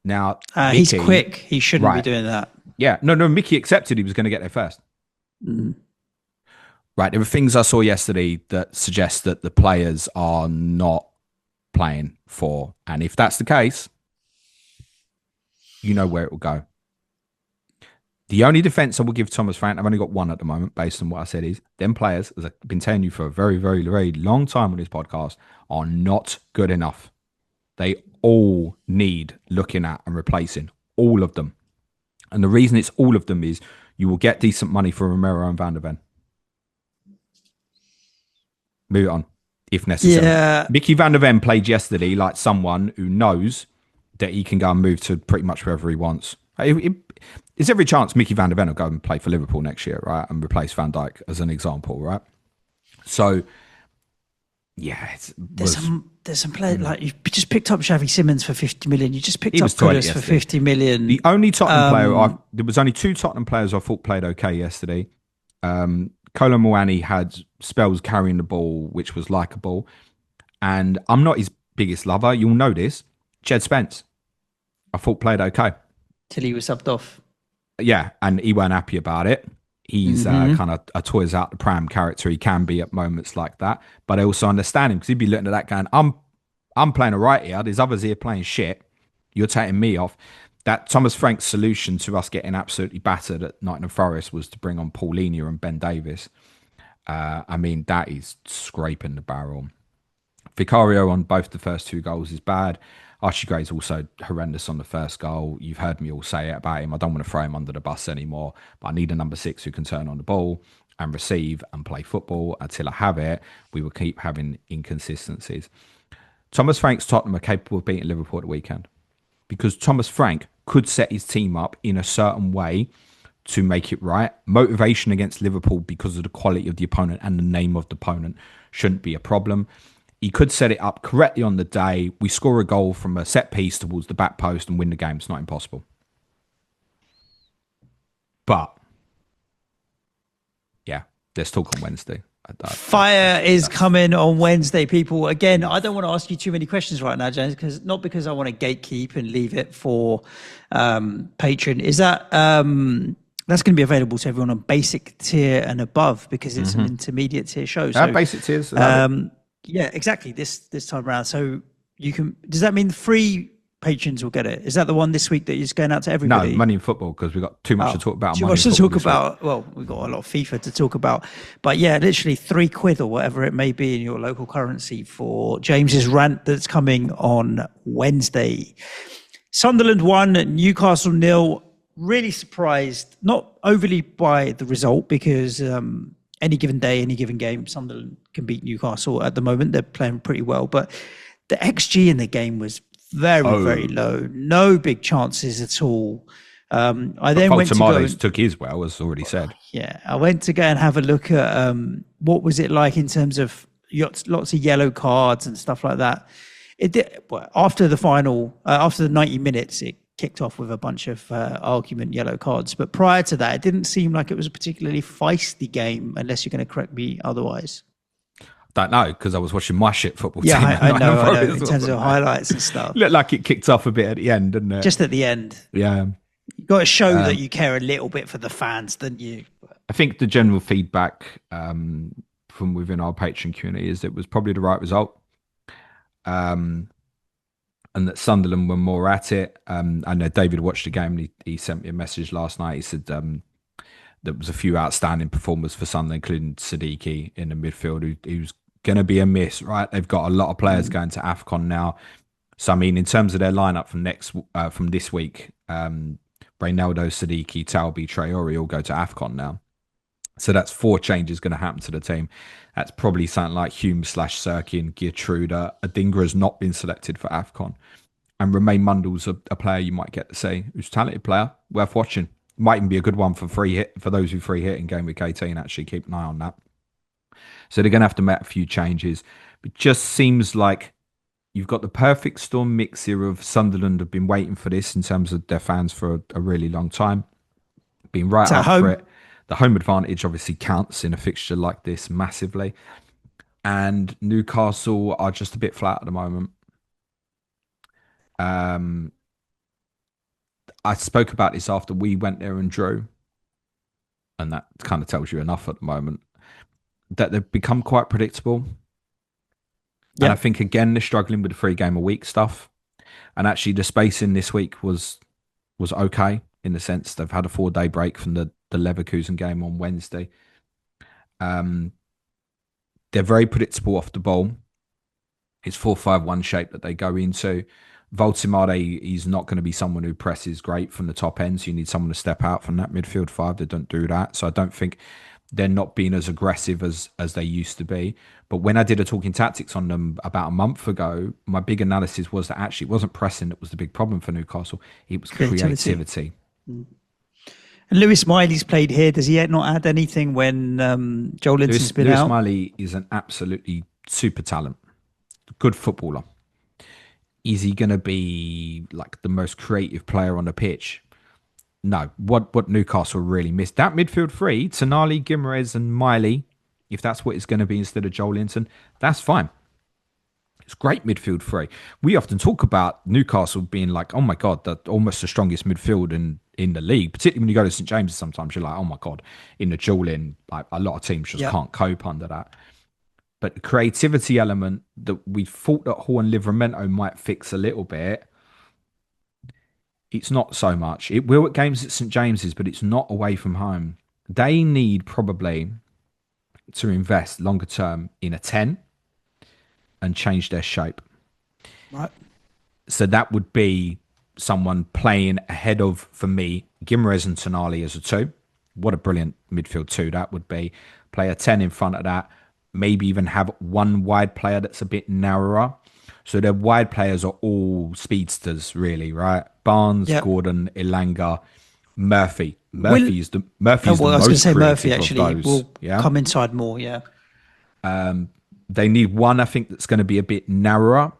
Now, Mickey, he's quick. He shouldn't be doing that. Yeah. No, Mickey accepted he was going to get there first. Mm. Right. There were things I saw yesterday that suggest that the players are not playing for. And if that's the case, you know where it will go. The only defence I will give Thomas Frank, I've only got one at the moment, based on what I said, is them players, as I've been telling you for a very, very, very long time on this podcast, are not good enough. They all need looking at and replacing. All of them. And the reason it's all of them is you will get decent money for Romero and Van der Ven. Move it on, if necessary. Yeah. Mickey Van der Ven played yesterday like someone who knows that he can go and move to pretty much wherever he wants. There's every chance Mickey Van der Ven will go and play for Liverpool next year, right? And replace Van Dijk as an example, right? So, yeah. There's some players, like you just picked up Xavi Simons for 50 million. You just picked up Kudus for 50 million. The only Tottenham player, there was only two Tottenham players I thought played okay yesterday. Kolo Muani had spells carrying the ball, which was likeable. And I'm not his biggest lover. You'll know this. Jed Spence, I thought played okay. Till he was subbed off. Yeah, and he weren't happy about it. He's kind of a toys out the pram character. He can be at moments like that. But I also understand him, because he'd be looking at that going, I'm playing all right here. There's others here playing shit. You're taking me off. That Thomas Frank's solution to us getting absolutely battered at Nottingham Forest was to bring on Paulinho and Ben Davies. I mean, that is scraping the barrel. Vicario on both the first two goals is bad. Archie Gray's also horrendous on the first goal. You've heard me all say it about him. I don't want to throw him under the bus anymore, but I need a number 6 who can turn on the ball and receive and play football. Until I have it, we will keep having inconsistencies. Thomas Frank's Tottenham are capable of beating Liverpool at the weekend because Thomas Frank could set his team up in a certain way to make it right. Motivation against Liverpool because of the quality of the opponent and the name of the opponent shouldn't be a problem. He could set it up correctly on the day. We score a goal from a set piece towards the back post and win the game. It's not impossible. But, yeah, there's talk on Wednesday. Fire is coming on Wednesday, people. Again, I don't want to ask you too many questions right now, James, because I want to gatekeep and leave it for Patreon. Is that that's going to be available to everyone on basic tier and above because it's an intermediate tier show? So, basic tiers. Yeah, exactly. This time around, so you can. Does that mean free patrons will get it? Is that the one this week that is going out to everybody? No, money in football because we've got too much to talk about. Too much to talk about. Well, we've got a lot of FIFA to talk about, but yeah, literally £3 or whatever it may be in your local currency for James's rant that's coming on Wednesday. Sunderland 1, Newcastle 0. Really surprised, not overly by the result because any given day, any given game, Sunderland can beat Newcastle at the moment. They're playing pretty well, but the XG in the game was very low. No big chances at all. I then went to go took his well, as already said. Yeah, I went to go and have a look at what was it like in terms of lots of yellow cards and stuff like that. It did, after the final, after the 90 minutes, it kicked off with a bunch of argument yellow cards. But prior to that, it didn't seem like it was a particularly feisty game, unless you're going to correct me otherwise. Don't know because I was watching my shit football team. Yeah, I know. In terms of highlights and stuff, looked like it kicked off a bit at the end, didn't it? Just at the end. Yeah, you got to show that you care a little bit for the fans, don't you? I think the general feedback from within our Patreon community is it was probably the right result, and that Sunderland were more at it. I know David watched the game and he sent me a message last night. He said there was a few outstanding performers for Sunderland, including Siddiqui in the midfield, who's going to be a miss, right? They've got a lot of players going to AFCON now. So, I mean, in terms of their lineup from this week, Reynaldo, Siddiqui, Talbi, Traore all go to AFCON now. So that's 4 changes going to happen to the team. That's probably something like Hume/Sirkin, Geertruida. Adingra has not been selected for AFCON. And Romain Mundle's a player you might get to see, who's a talented player, worth watching. Might even be a good one for free hit for those who free hit in game week 18. Actually, keep an eye on that. So they're going to have to make a few changes. It just seems like you've got the perfect storm mix here of Sunderland have been waiting for this in terms of their fans for a really long time. Been right up for it. The home advantage obviously counts in a fixture like this massively. And Newcastle are just a bit flat at the moment. I spoke about this after we went there and drew. And that kind of tells you enough at the moment. That they've become quite predictable. Yep. And I think, again, they're struggling with the 3 game a week stuff. And actually, the spacing this week was okay in the sense they've had a 4-day break from the Leverkusen game on Wednesday. They're very predictable off the ball. It's 4-5-1 shape that they go into. Voltimade, he's not going to be someone who presses great from the top end, so you need someone to step out from that midfield 5. They don't do that. So I don't think they're not being as aggressive as they used to be. But when I did a Talking Tactics on them about a month ago, my big analysis was that actually it wasn't pressing that was the big problem for Newcastle. It was creativity. And Lewis Miley's played here. Does he not add anything when Joel Linson's been out? Lewis Miley is an absolutely super talent. Good footballer. Is he going to be like the most creative player on the pitch? No. What Newcastle really missed, that midfield 3, Tonali, Guimaraes and Miley, if that's what it's going to be instead of Joel Linton, that's fine. It's great midfield 3. We often talk about Newcastle being like, oh my God, that's almost the strongest midfield in the league, particularly when you go to St James's sometimes you're like, oh my God, in the dual-in, like a lot of teams just can't cope under that. But the creativity element that we thought that Hall and Livramento might fix a little bit, it's not so much. It will at games at St James's, but it's not away from home. They need probably to invest longer term in a 10 and change their shape. Right. So that would be someone playing ahead of, for me, Guimaraes and Tonali as a 2. What a brilliant midfield 2 that would be. Play a 10 in front of that. Maybe even have one wide player that's a bit narrower. So their wide players are all speedsters, really, right? Barnes, Yep. Gordon, Elanga, Murphy. Will, Murphy's the I was going to most say Murphy creative of actually those. will Yeah. come inside more. Yeah. They need one, I think, that's going to be a bit narrower.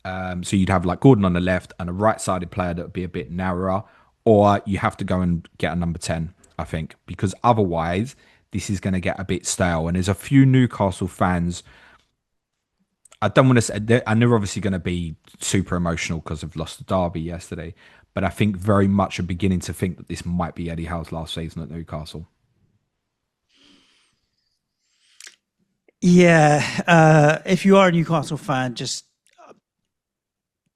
So you'd have like Gordon on the left and a right-sided player that would be a bit narrower, or you have to go and get a number 10, I think, because otherwise this is going to get a bit stale. And there's a few Newcastle fans, I don't want to say, and they're obviously going to be super emotional because they've lost the derby yesterday, but I think very much are beginning to think that this might be Eddie Howe's last season at Newcastle. Yeah. If you are a Newcastle fan, just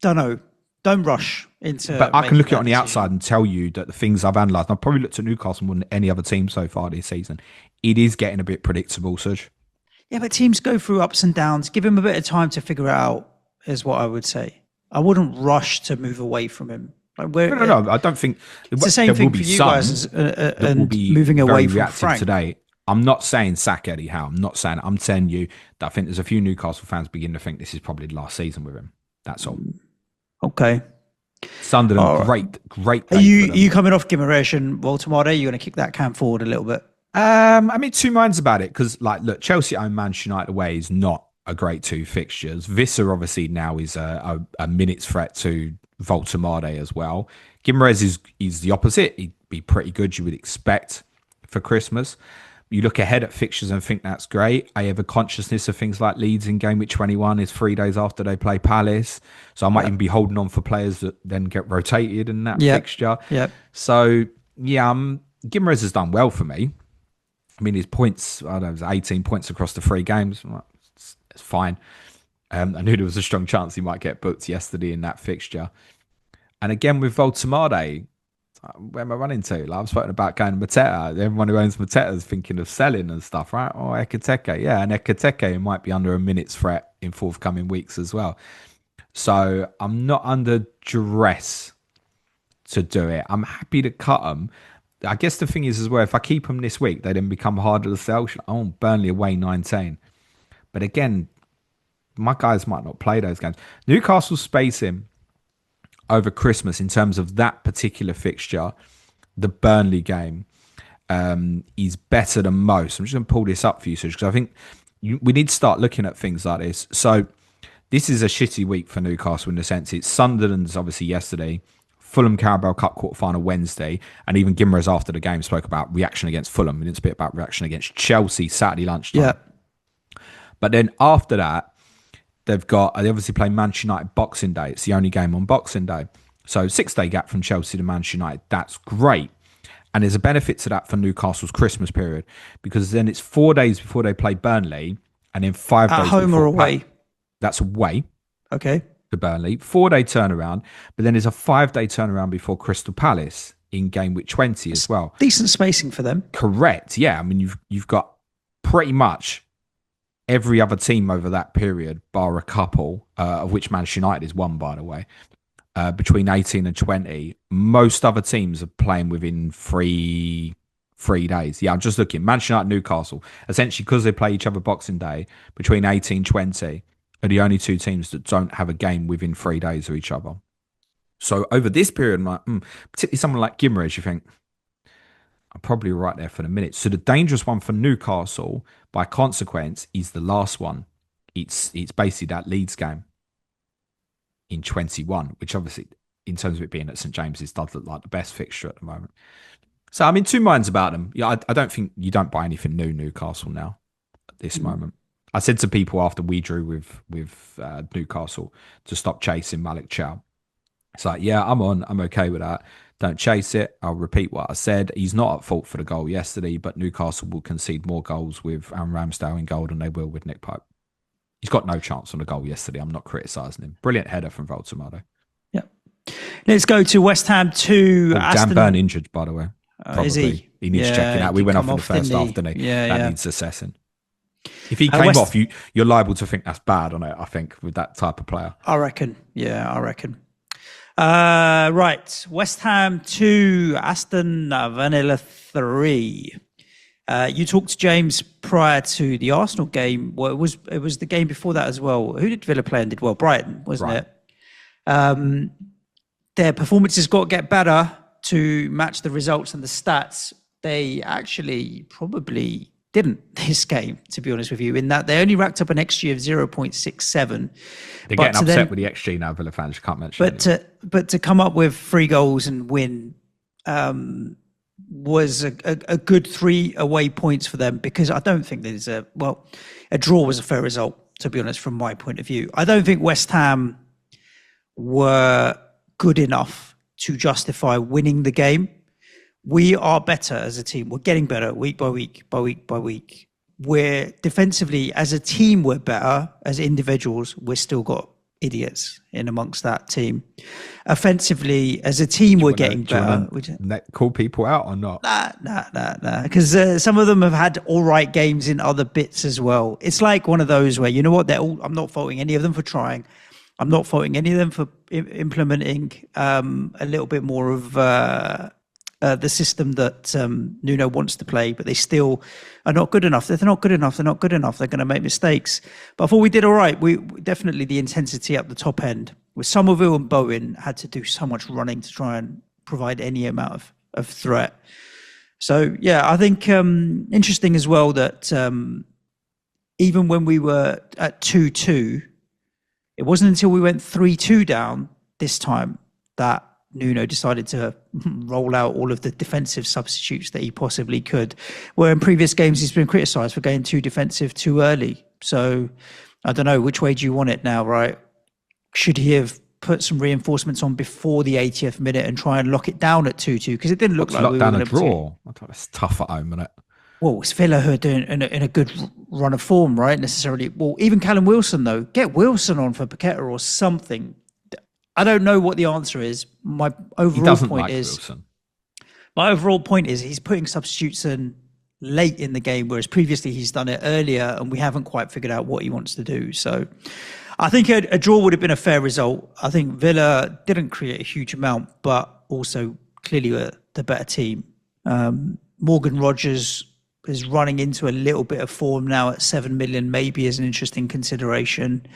don't rush into. But I can look at it on the decision. outside and tell you that the things I've analysed, and I've probably looked at Newcastle more than any other team so far this season, it is getting a bit predictable, Suj. Yeah, but teams go through ups and downs. Give him a bit of time to figure it out, is what I would say. I wouldn't rush to move away from him. Like No, I don't think it's the same thing for you guys and moving away from Frank. Today. I'm not saying sack Eddie Howe. I'm not saying. I'm telling you that I think there's a few Newcastle fans begin to think this is probably the last season with him. That's all. Okay. Sunderland, great. Are you coming off Guimaraes and Baltimore? Are you going to kick that can forward a little bit? I mean, two minds about it because, like, look, Chelsea own Manchester United away is not a great 2 fixtures. Vissa obviously now is a minutes threat to Voltemade as well. Guimaraes is the opposite. He'd be pretty good, you would expect, for Christmas. You look ahead at fixtures and think that's great. I have a consciousness of things like Leeds in game week 21 is 3 days after they play Palace. So I might even be holding on for players that then get rotated in that fixture. Yeah. So, yeah, Guimaraes has done well for me. I mean, his points, I don't know, it was 18 points across the 3 games. It's fine. I knew there was a strong chance he might get booked yesterday in that fixture. And again, with Voltemade, where am I running to? Like, I've spoken about going to Mateta. Everyone who owns Mateta is thinking of selling and stuff, right? Or Ekiteke. Yeah, and Ekiteke might be under a minute's threat in forthcoming weeks as well. So I'm not under duress to do it. I'm happy to cut them. I guess the thing is as well, if I keep them this week, they then become harder to sell. Oh, Burnley away 19. But again, my guys might not play those games. Newcastle spacing over Christmas in terms of that particular fixture, the Burnley game, is better than most. I'm just going to pull this up for you, Suj, because I think we need to start looking at things like this. So this is a shitty week for Newcastle in the sense it's Sunderland's obviously yesterday, Fulham Carabao Cup quarterfinal Wednesday, and even Guimaraes after the game spoke about reaction against Fulham. We didn't speak about reaction against Chelsea Saturday lunchtime. Yeah. But then after that, they obviously play Manchester United Boxing Day. It's the only game on Boxing Day. So 6-day gap from Chelsea to Manchester United. That's great. And there's a benefit to that for Newcastle's Christmas period because then it's 4 days before they play Burnley and then 5 days at home or away. That's away. Okay. To Burnley. 4-day turnaround. But then there's a 5-day turnaround before Crystal Palace in game week 20 as well. Decent spacing for them. Correct. Yeah. I mean, you've got pretty much every other team over that period, bar a couple, of which Manchester United is one, by the way, between 18 and 20. Most other teams are playing within three days. Yeah, I'm just looking. Manchester United, Newcastle, essentially because they play each other Boxing Day, between 18 and 20 are the only 2 teams that don't have a game within 3 days of each other. So over this period, particularly someone like Guimaraes, you think, I'm probably right there for the minute. So the dangerous one for Newcastle, by consequence, is the last one. It's basically that Leeds game in 21, which obviously, in terms of it being at St James's, does look like the best fixture at the moment. So I'm in 2 minds about them. Yeah, I don't think you don't buy anything new Newcastle now at this moment. I said to people after we drew with Newcastle to stop chasing Malik Chow. It's like, yeah, I'm okay with that. Don't chase it. I'll repeat what I said. He's not at fault for the goal yesterday, but Newcastle will concede more goals with Aaron Ramsdale in goal than they will with Nick Pope. He's got no chance on the goal yesterday. I'm not criticising him. Brilliant header from Voltemade. Yeah. Let's go to West Ham 2. Dan Burn injured, by the way. Is he? He needs checking out. We went off in the first half, didn't he? Yeah, that needs assessing. If he came off, you're liable to think that's bad on it, I think, with that type of player. I reckon. Yeah, I reckon. Right. West Ham 2, Aston Villa 3. You talked to James prior to the Arsenal game. Well, it was the game before that as well. Who did Villa play and did well? Brighton, wasn't it? Their performances got to get better to match the results and the stats. They actually probably didn't this game, to be honest with you, in that they only racked up an XG of 0.67. They're getting upset with the XG now, Villa fans. You can't mention but to come up with 3 goals and win was a good 3 away points for them, because I don't think there's a draw was a fair result, to be honest, from my point of view. I don't think West Ham were good enough to justify winning the game. We are better as a team. We're getting better week by week, by week by week. We're defensively, as a team, we're better. As individuals, we're still got idiots in amongst that team. Offensively, as a team, we're getting better. Call people out or not? Nah. Because some of them have had all right games in other bits as well. It's like one of those where, you know what, I'm not faulting any of them for trying. I'm not faulting any of them for implementing a little bit more of the system that Nuno wants to play, but they still are not good enough. They're not good enough. They're going to make mistakes. But I thought we did all right. We definitely, the intensity up the top end with Somerville and Bowen had to do so much running to try and provide any amount of threat. So yeah, I think interesting as well that even when we were at 2-2, it wasn't until we went 3-2 down this time that Nuno decided to roll out all of the defensive substitutes that he possibly could, where in previous games he's been criticised for going too defensive too early. So I don't know, which way do you want it now, right? Should he have put some reinforcements on before the 80th minute and try and lock it down at 2-2? Because it didn't look like we were down going a draw. I thought it's tough at home, isn't it? Well, it's Villa who are doing in a good run of form, right? Necessarily. Well, even Callum Wilson, though. Get Wilson on for Paqueta or something. I don't know what the answer is. My overall point is he's putting substitutes in late in the game, whereas previously he's done it earlier, and we haven't quite figured out what he wants to do. So I think a draw would have been a fair result. I think Villa didn't create a huge amount, but also clearly were the better team. Morgan Rogers is running into a little bit of form now at 7 million, maybe as an interesting consideration.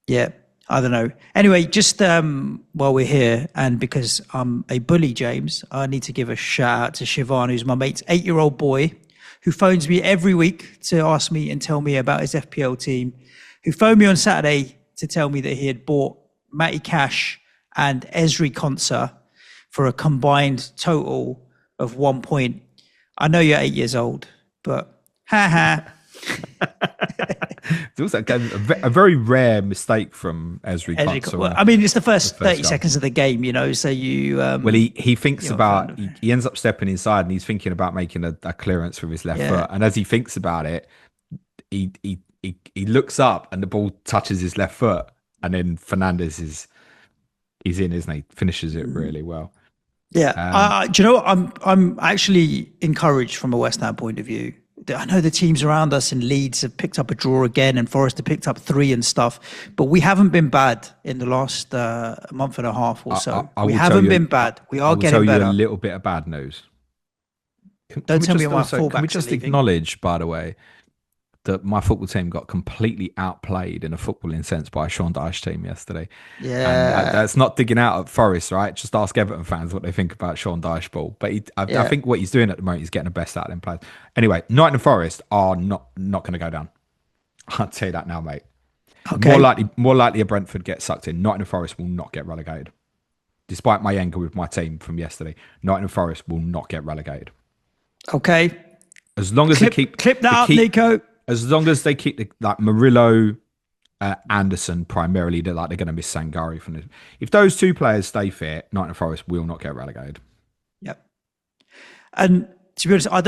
Yeah, I don't know. Anyway, just while we're here, and because I'm a bully, James, I need to give a shout out to Siobhan, who's my mate's 8-year-old boy, who phones me every week to ask me and tell me about his FPL team, who phoned me on Saturday to tell me that he had bought Matty Cash and Esri Konsa for a combined total of 1 point. I know you're 8 years old, but ha. It's also a very rare mistake from Esri Konsa. Well, I mean, it's the first 30 seconds of the game, you know, so you... he thinks about... He ends up stepping inside and he's thinking about making a clearance with his left foot. And as he thinks about it, he looks up and the ball touches his left foot. And then Fernandes he's in, isn't he? Finishes it really well. Yeah. Do you know what? I'm actually encouraged from a West Ham point of view. I know the teams around us in Leeds have picked up a draw again, and Forest have picked up 3 and stuff, but we haven't been bad in the last month and a half or so. We haven't been bad. We are getting better. I will tell you a little bit of bad news. Don't tell me my fullbacks. Can we just acknowledge, by the way, that my football team got completely outplayed in a footballing sense by a Sean Dyche team yesterday. Yeah. And that's not digging out at Forest, right? Just ask Everton fans what they think about Sean Dyche ball. But I think what he's doing at the moment is getting the best out of them players. Anyway, Nottingham Forest are not going to go down. I'll tell you that now, mate. Okay. More likely a Brentford gets sucked in. Nottingham Forest will not get relegated. Despite my anger with my team from yesterday, Nottingham Forest will not get relegated. Okay. As long as they keep... Clip that up, Nico. As long as they keep Murillo, Anderson primarily, they're going to miss Sangari from this. If those 2 players stay fit, Nottingham Forest will not get relegated. Yep. And to be honest, I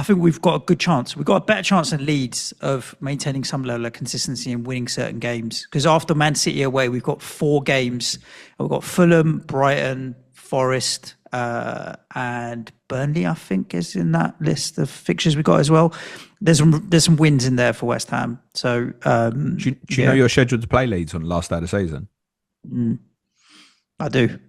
think we've got a good chance. We've got a better chance than Leeds of maintaining some level of consistency and winning certain games. Because after Man City away, we've got 4 games. We've got Fulham, Brighton, Forest, and Burnley, I think, is in that list of fixtures we got as well. There's some wins in there for West Ham. So do you know you're scheduled to play Leeds on the last day of the season? I do.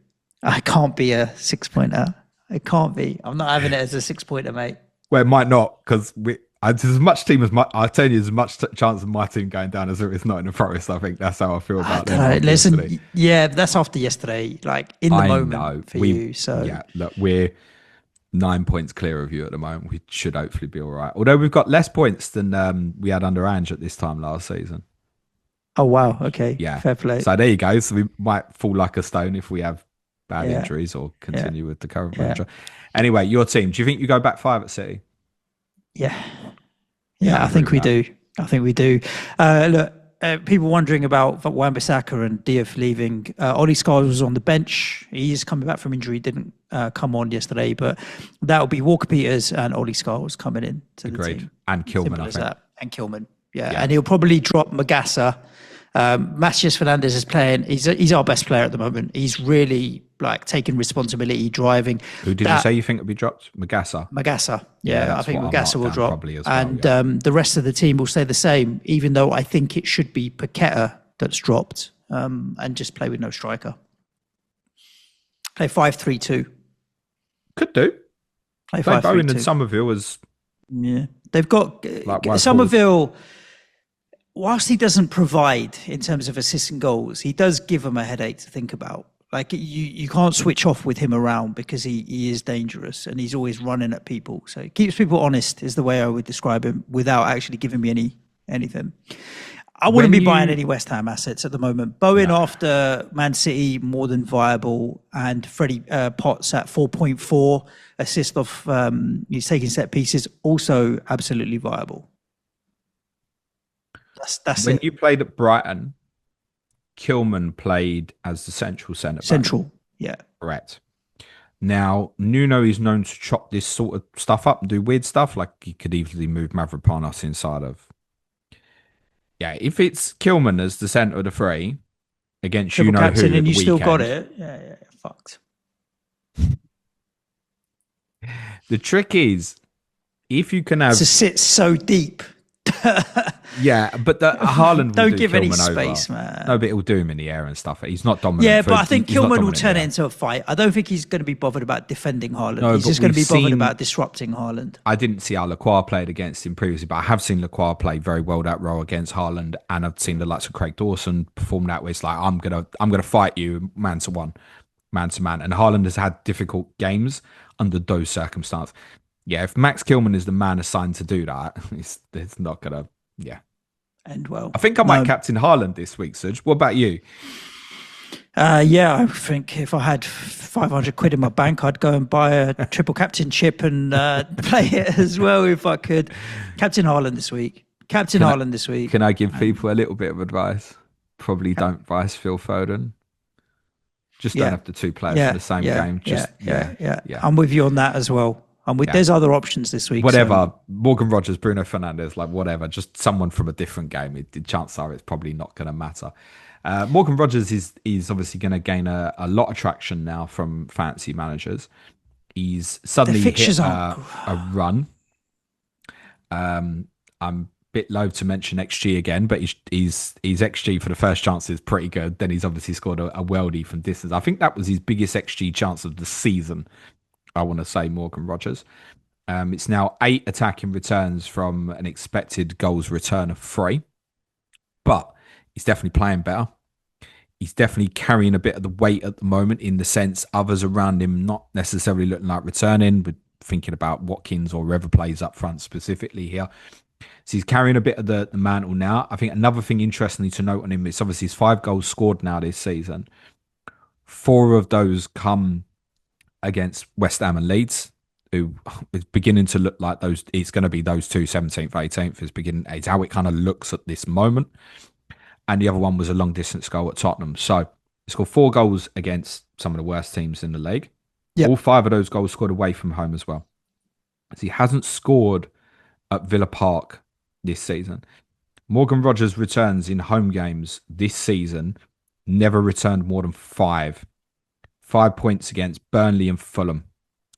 I can't be a 6-pointer. It can't be. I'm not having it as a 6-pointer, mate. Well, it might not, because there's as much team as I tell you, there's as much chance of my team going down as there is not in the Forest. I think that's how I feel about it. Listen, yeah, that's after yesterday. Like in the moment for you. So yeah, look, we're 9 points clear of you at the moment. We should hopefully be all right. Although we've got less points than we had under Ange at this time last season. Oh wow, okay, yeah, fair play. So there you go. So we might fall like a stone if we have bad injuries or continue with the current manager. Anyway, your team. Do you think you go back 5 at City? Yeah, I think we do. I think we do. Look, people wondering about Wan-Bissaka and Diouf leaving. Ollie Scholes was on the bench. He's coming back from injury. Didn't come on yesterday, but that'll be Walker-Peters and Ollie Scholes coming in to the team. And Kilman, I think. That. And Kilman. Yeah, and he'll probably drop Magassa. Macias Fernandez is playing. He's our best player at the moment. He's really like taking responsibility, driving. Who did you say you think will be dropped? Magassa. Yeah, I think Magassa will drop. Well, and the rest of the team will stay the same, even though I think it should be Paqueta that's dropped and just play with no striker. Play 5-3-2. Could do. Play Bowen and Somerville as... Yeah. They've got... Somerville... Whilst he doesn't provide in terms of assists and goals, he does give them a headache to think about. Like you can't switch off with him around because he is dangerous and he's always running at people. So he keeps people honest is the way I would describe him without actually giving me anything. I wouldn't be buying any West Ham assets at the moment. Bowen after Man City, more than viable, and Freddie Potts at 4.4 assist off. He's taking set pieces, also absolutely viable. That's when it. You played at Brighton, Kilman played as the central centre back. Central, yeah. Correct. Now, Nuno is known to chop this sort of stuff up and do weird stuff. Like he could easily move Mavropanos inside of... Yeah, if it's Kilman as the centre of the three against Triple you know captain who and you weekend, still got it. Yeah, fucked. The trick is, if you can have... To sit so deep. Yeah, but Haaland don't give any Kilman space, over. man. No, but he'll do him in the air and stuff. He's not dominant. Yeah, but I think Kilman will turn it into a fight. I don't think he's going to be bothered about defending Haaland. No, he's just going to be bothered about disrupting Haaland. I didn't see how Lacroix played against him previously, but I have seen Lacroix play very well that role against Haaland, and I've seen the likes of Craig Dawson perform that way. It's like I'm gonna fight you man to man, and Haaland has had difficult games under those circumstances. Yeah, if Max Kilman is the man assigned to do that, it's not gonna. Yeah. And well, I think I might captain Haaland this week, Suj. What about you? Yeah, I think if I had 500 quid in my bank, I'd go and buy a triple captainship and play it as well if I could. Captain Haaland this week. Haaland this week. Can I give people a little bit of advice? Probably don't vice Phil Foden. Just don't have the two players in the same game. Yeah. I'm with you on that as well. There's other options this week. Whatever. So. Morgan Rogers, Bruno Fernandes, like whatever. Just someone from a different game. The chances are it's probably not going to matter. Morgan Rogers is obviously going to gain a lot of traction now from fantasy managers. He's suddenly hit a run. I'm a bit loath to mention XG again, but his XG for the first chance is pretty good. Then he's obviously scored a worldie from distance. I think that was his biggest XG chance of the season. I want to say Morgan Rogers. It's now 8 attacking returns from an expected goals return of 3. But he's definitely playing better. He's definitely carrying a bit of the weight at the moment in the sense others around him not necessarily looking like returning. We're thinking about Watkins or whoever plays up front specifically here. So he's carrying a bit of the mantle now. I think another thing interestingly to note on him is obviously he's 5 goals scored now this season. 4 of those come against West Ham and Leeds, who is beginning to look like those. It's going to be those two, 17th, 18th. It's how it kind of looks at this moment. And the other one was a long distance goal at Tottenham. So he scored 4 goals against some of the worst teams in the league. Yep. All 5 of those goals scored away from home as well. So he hasn't scored at Villa Park this season. Morgan Rogers returns in home games this season, never returned more than 5 5 points against Burnley and Fulham.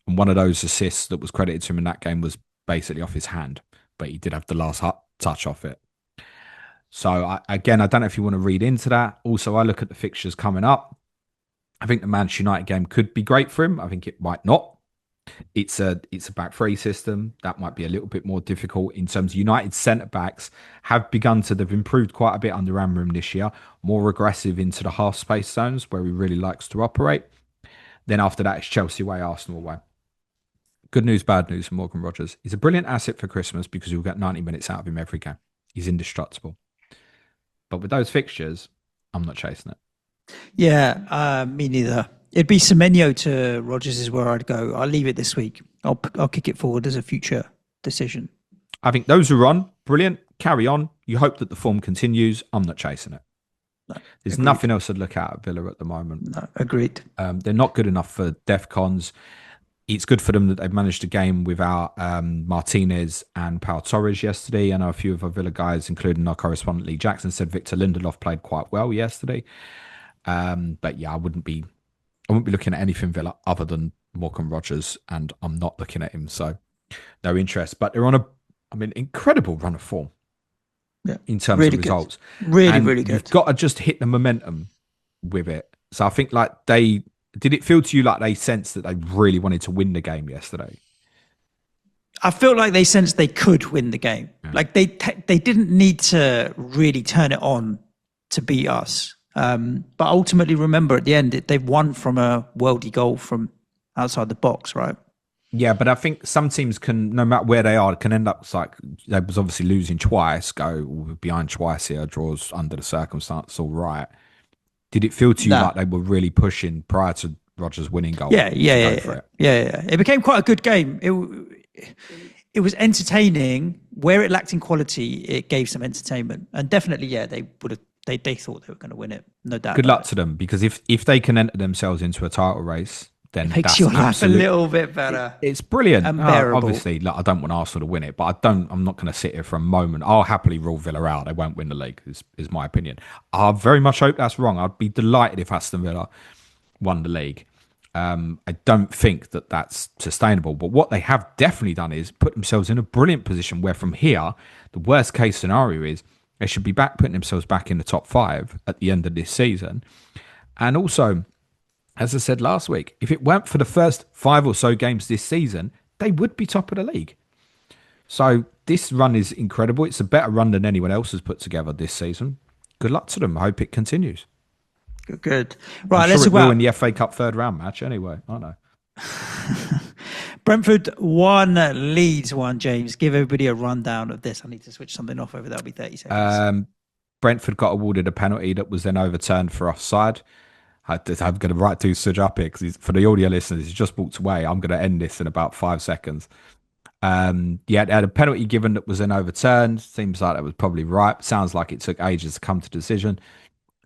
And one of those assists that was credited to him in that game was basically off his hand, but he did have the last touch off it. So I don't know if you want to read into that. Also, I look at the fixtures coming up. I think the Manchester United game could be great for him. I think it might not. It's a back three system that might be a little bit more difficult in terms of United centre backs have begun to, they've improved quite a bit under Amram this year, more aggressive into the half space zones where he really likes to operate. Then after that, it's Chelsea away, Arsenal away. Good news, bad news for Morgan Rogers. He's a brilliant asset for Christmas because you'll get 90 minutes out of him every game. He's indestructible. But with those fixtures, I'm not chasing it. Yeah, me neither. It'd be Semenyo to Rodgers is where I'd go. I'll leave it this week. I'll kick it forward as a future decision. I think those who are on, brilliant. Carry on. You hope that the form continues. I'm not chasing it. No, there's agreed. Nothing else to look at Villa at the moment. No, agreed. They're not good enough for DEFCONs. It's good for them that they've managed a game without Martinez and Pau Torres yesterday. I know a few of our Villa guys, including our correspondent Lee Jackson, said Victor Lindelof played quite well yesterday. But yeah, I wouldn't be looking at anything Villa other than Morgan Rogers, and I'm not looking at him, so no interest. But they're on incredible run of form in terms really of results. Really good. You've got to just hit the momentum with it. So I think did it feel to you like they sensed that they really wanted to win the game yesterday? I felt like they sensed they could win the game. Yeah. Like they didn't need to really turn it on to beat us. But ultimately, remember, at the end, they've won from a worldy goal from outside the box, right? Yeah, but I think some teams can, no matter where they are, can end up like they was obviously losing twice, go behind twice here, draws under the circumstance, all right. Did it feel to you like they were really pushing prior to Rodgers winning goal? Yeah. It became quite a good game. It was entertaining. Where it lacked in quality, it gave some entertainment, and definitely, they would have. They thought they were going to win it, no doubt. Good luck to them, because if they can enter themselves into a title race, then it makes your life a little bit better. It's brilliant. And bearable. Obviously, I don't want Arsenal to win it, but I'm not going to sit here for a moment. I'll happily rule Villa out. They won't win the league, is my opinion. I very much hope that's wrong. I'd be delighted if Aston Villa won the league. I don't think that that's sustainable. But what they have definitely done is put themselves in a brilliant position where from here, the worst case scenario is they should be putting themselves back in the top 5 at the end of this season. And also, as I said last week, if it weren't for the first 5 or so games this season, they would be top of the league. So this run is incredible. It's a better run than anyone else has put together this season. Good luck to them. I hope it continues. Good. Right, let's talk about in the FA Cup third round match anyway. I know. Brentford 1, Leeds 1, James. Give everybody a rundown of this. I need to switch something off over. That'll be 30 seconds. Brentford got awarded a penalty that was then overturned for offside. I'm going to write to Suj up here because for the audio listeners, he's just walked away. I'm going to end this in about 5 seconds. They had a penalty given that was then overturned. Seems like that was probably right. Sounds like it took ages to come to decision.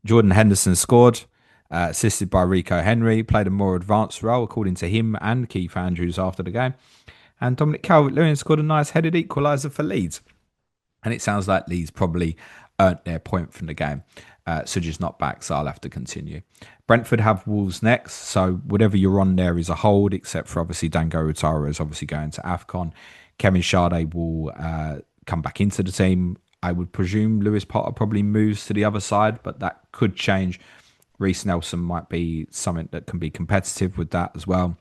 Jordan Henderson scored. Assisted by Rico Henry, played a more advanced role according to him and Keith Andrews after the game. And Dominic Calvert-Lewin scored a nice headed equaliser for Leeds. And it sounds like Leeds probably earned their point from the game. Suj is not back, so I'll have to continue. Brentford have Wolves next, so whatever you're on there is a hold, except for obviously Dango Utara is obviously going to AFCON. Kevin Sade will come back into the team. I would presume Lewis Potter probably moves to the other side, but that could change. Reece Nelson might be something that can be competitive with that as well.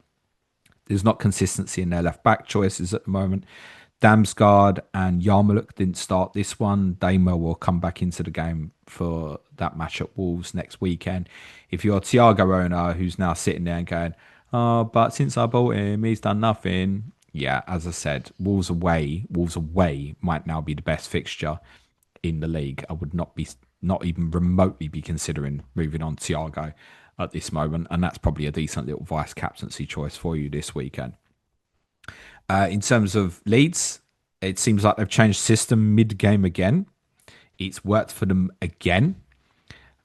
There's not consistency in their left-back choices at the moment. Damsgaard and Yarmuluk didn't start this one. Damer will come back into the game for that match at Wolves next weekend. If you're a Thiago owner who's now sitting there and going, oh, but since I bought him, he's done nothing. Yeah, as I said, Wolves away might now be the best fixture in the league. I would not even remotely be considering moving on Thiago at this moment, and that's probably a decent little vice captaincy choice for you this weekend. In terms of Leeds, it seems like they've changed system mid-game again. It's worked for them again.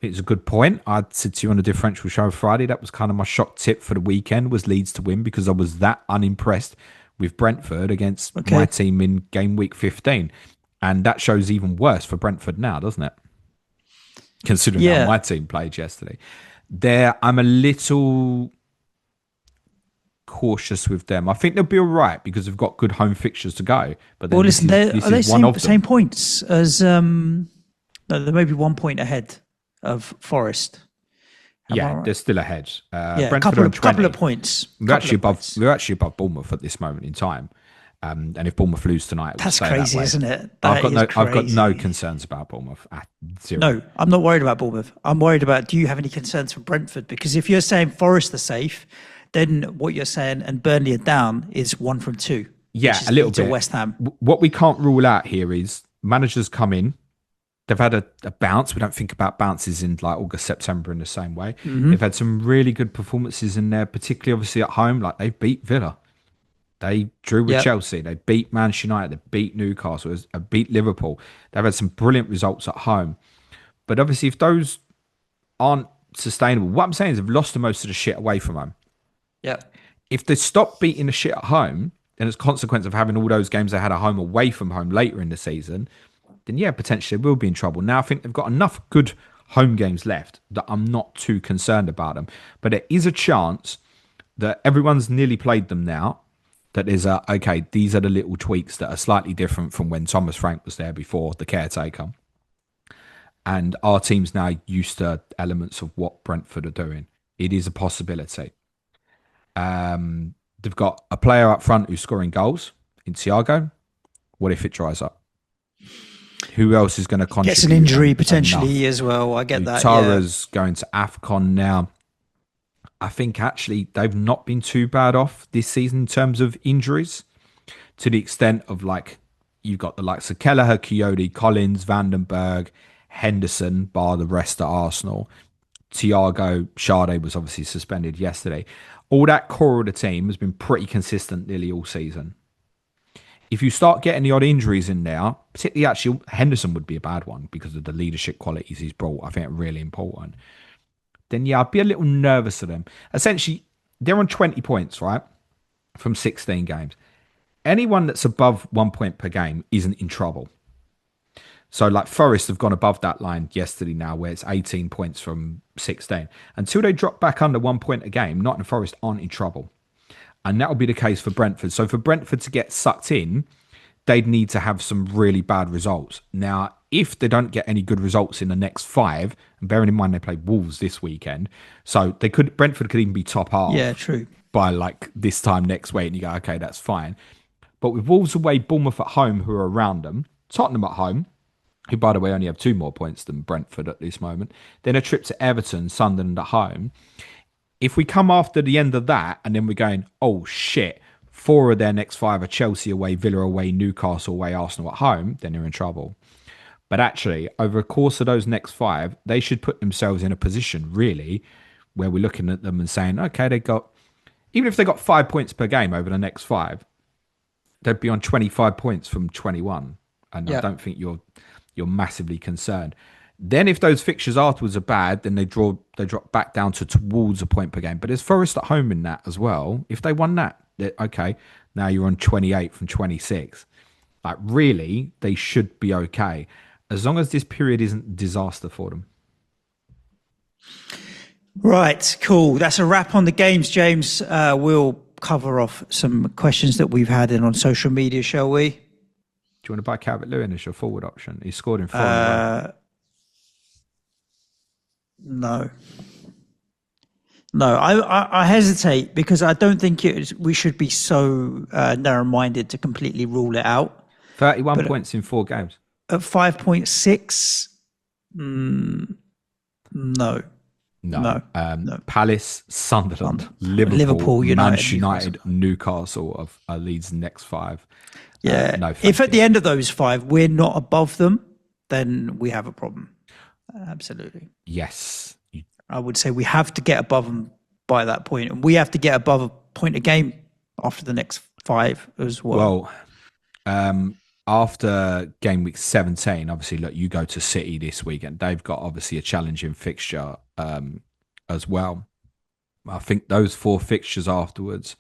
It's a good point. I said to you on a differential show Friday, that was kind of my shock tip for the weekend, was Leeds to win, because I was that unimpressed with Brentford against my team in game week 15. And that shows even worse for Brentford now, doesn't it? Considering how my team played yesterday. I'm a little cautious with them. I think they'll be all right because they've got good home fixtures to go. But then Well, listen, are they one of them. same points as no, they may be 1 point ahead of Forest. Yeah, they're still ahead. Yeah, Brentford a couple of points. We're actually above Bournemouth at this moment in time. And if Bournemouth lose tonight, that's crazy, isn't it? I've got no concerns about Bournemouth. Zero. No, I'm not worried about Bournemouth. I'm worried about, do you have any concerns for Brentford? Because if you're saying Forest are safe, then what you're saying, and Burnley are down, is 1 from 2. Yeah, a little bit. West Ham. What we can't rule out here is managers come in. They've had a bounce. We don't think about bounces in like August, September in the same way. Mm-hmm. They've had some really good performances in there, particularly obviously at home. Like they beat Villa. They drew with Chelsea. They beat Manchester United. They beat Newcastle. They beat Liverpool. They've had some brilliant results at home. But obviously, if those aren't sustainable, what I'm saying is they've lost the most of the shit away from home. Yeah. If they stop beating the shit at home, and as a consequence of having all those games they had at home away from home later in the season, then yeah, potentially they will be in trouble. Now, I think they've got enough good home games left that I'm not too concerned about them. But there is a chance that everyone's nearly played them now. That is, okay, these are the little tweaks that are slightly different from when Thomas Frank was there before, the caretaker. And our team's now used to elements of what Brentford are doing. It is a possibility. They've got a player up front who's scoring goals in Thiago. What if it dries up? Who else is going to contribute? Gets an injury potentially as well. I get that. Tara's going to AFCON now. I think actually they've not been too bad off this season in terms of injuries, to the extent of like you've got the likes of Kelleher, Coyote, Collins, Vandenberg, Henderson, bar the rest at Arsenal. Thiago, Sade was obviously suspended yesterday. All that core of the team has been pretty consistent nearly all season. If you start getting the odd injuries in there, particularly actually Henderson would be a bad one because of the leadership qualities he's brought. I think really important. Then yeah, I'd be a little nervous of them. Essentially, they're on 20 points, right? From 16 games. Anyone that's above 1 point per game isn't in trouble. So like Forest have gone above that line yesterday now, where it's 18 points from 16. Until they drop back under 1 point a game, Nottingham Forest aren't in trouble. And that will be the case for Brentford. So for Brentford to get sucked in, they'd need to have some really bad results. Now, if they don't get any good results in the next 5, and bearing in mind they play Wolves this weekend, so Brentford could even be top half. Yeah, true. By like this time next week, and you go, okay, that's fine. But with Wolves away, Bournemouth at home, who are around them, Tottenham at home, who by the way only have 2 more points than Brentford at this moment, then a trip to Everton, Sunderland at home. If we come after the end of that, and then we're going, oh shit, 4 of their next 5 are Chelsea away, Villa away, Newcastle away, Arsenal at home, then they're in trouble. But actually, over the course of those next 5, they should put themselves in a position, really, where we're looking at them and saying, okay, even if they got 5 points per game over the next 5, they'd be on 25 points from 21. And I don't think you're massively concerned. Then if those fixtures afterwards are bad, then they drop back down towards a point per game. But there's Forest at home in that as well. If they won that, okay, now you're on 28 from 26. Like really, they should be okay. As long as this period isn't disaster for them. Right, cool. That's a wrap on the games, James. We'll cover off some questions that we've had in on social media, shall we? Do you want to buy Calvert-Lewin as your forward option? He scored in 4. No. No, I hesitate because I don't think we should be so narrow-minded to completely rule it out. 31 points in 4 games. At 5.6, no. Palace, Sunderland, Liverpool Manchester United, Newcastle are Leeds' next 5. Yeah. No, if at the end of those 5 we're not above them, then we have a problem. Absolutely. Yes. I would say we have to get above them by that point, and we have to get above a point a game after the next 5 as well. Well, after game week 17, obviously, look, you go to City this weekend. They've got obviously a challenging fixture as well. I think those 4 fixtures afterwards,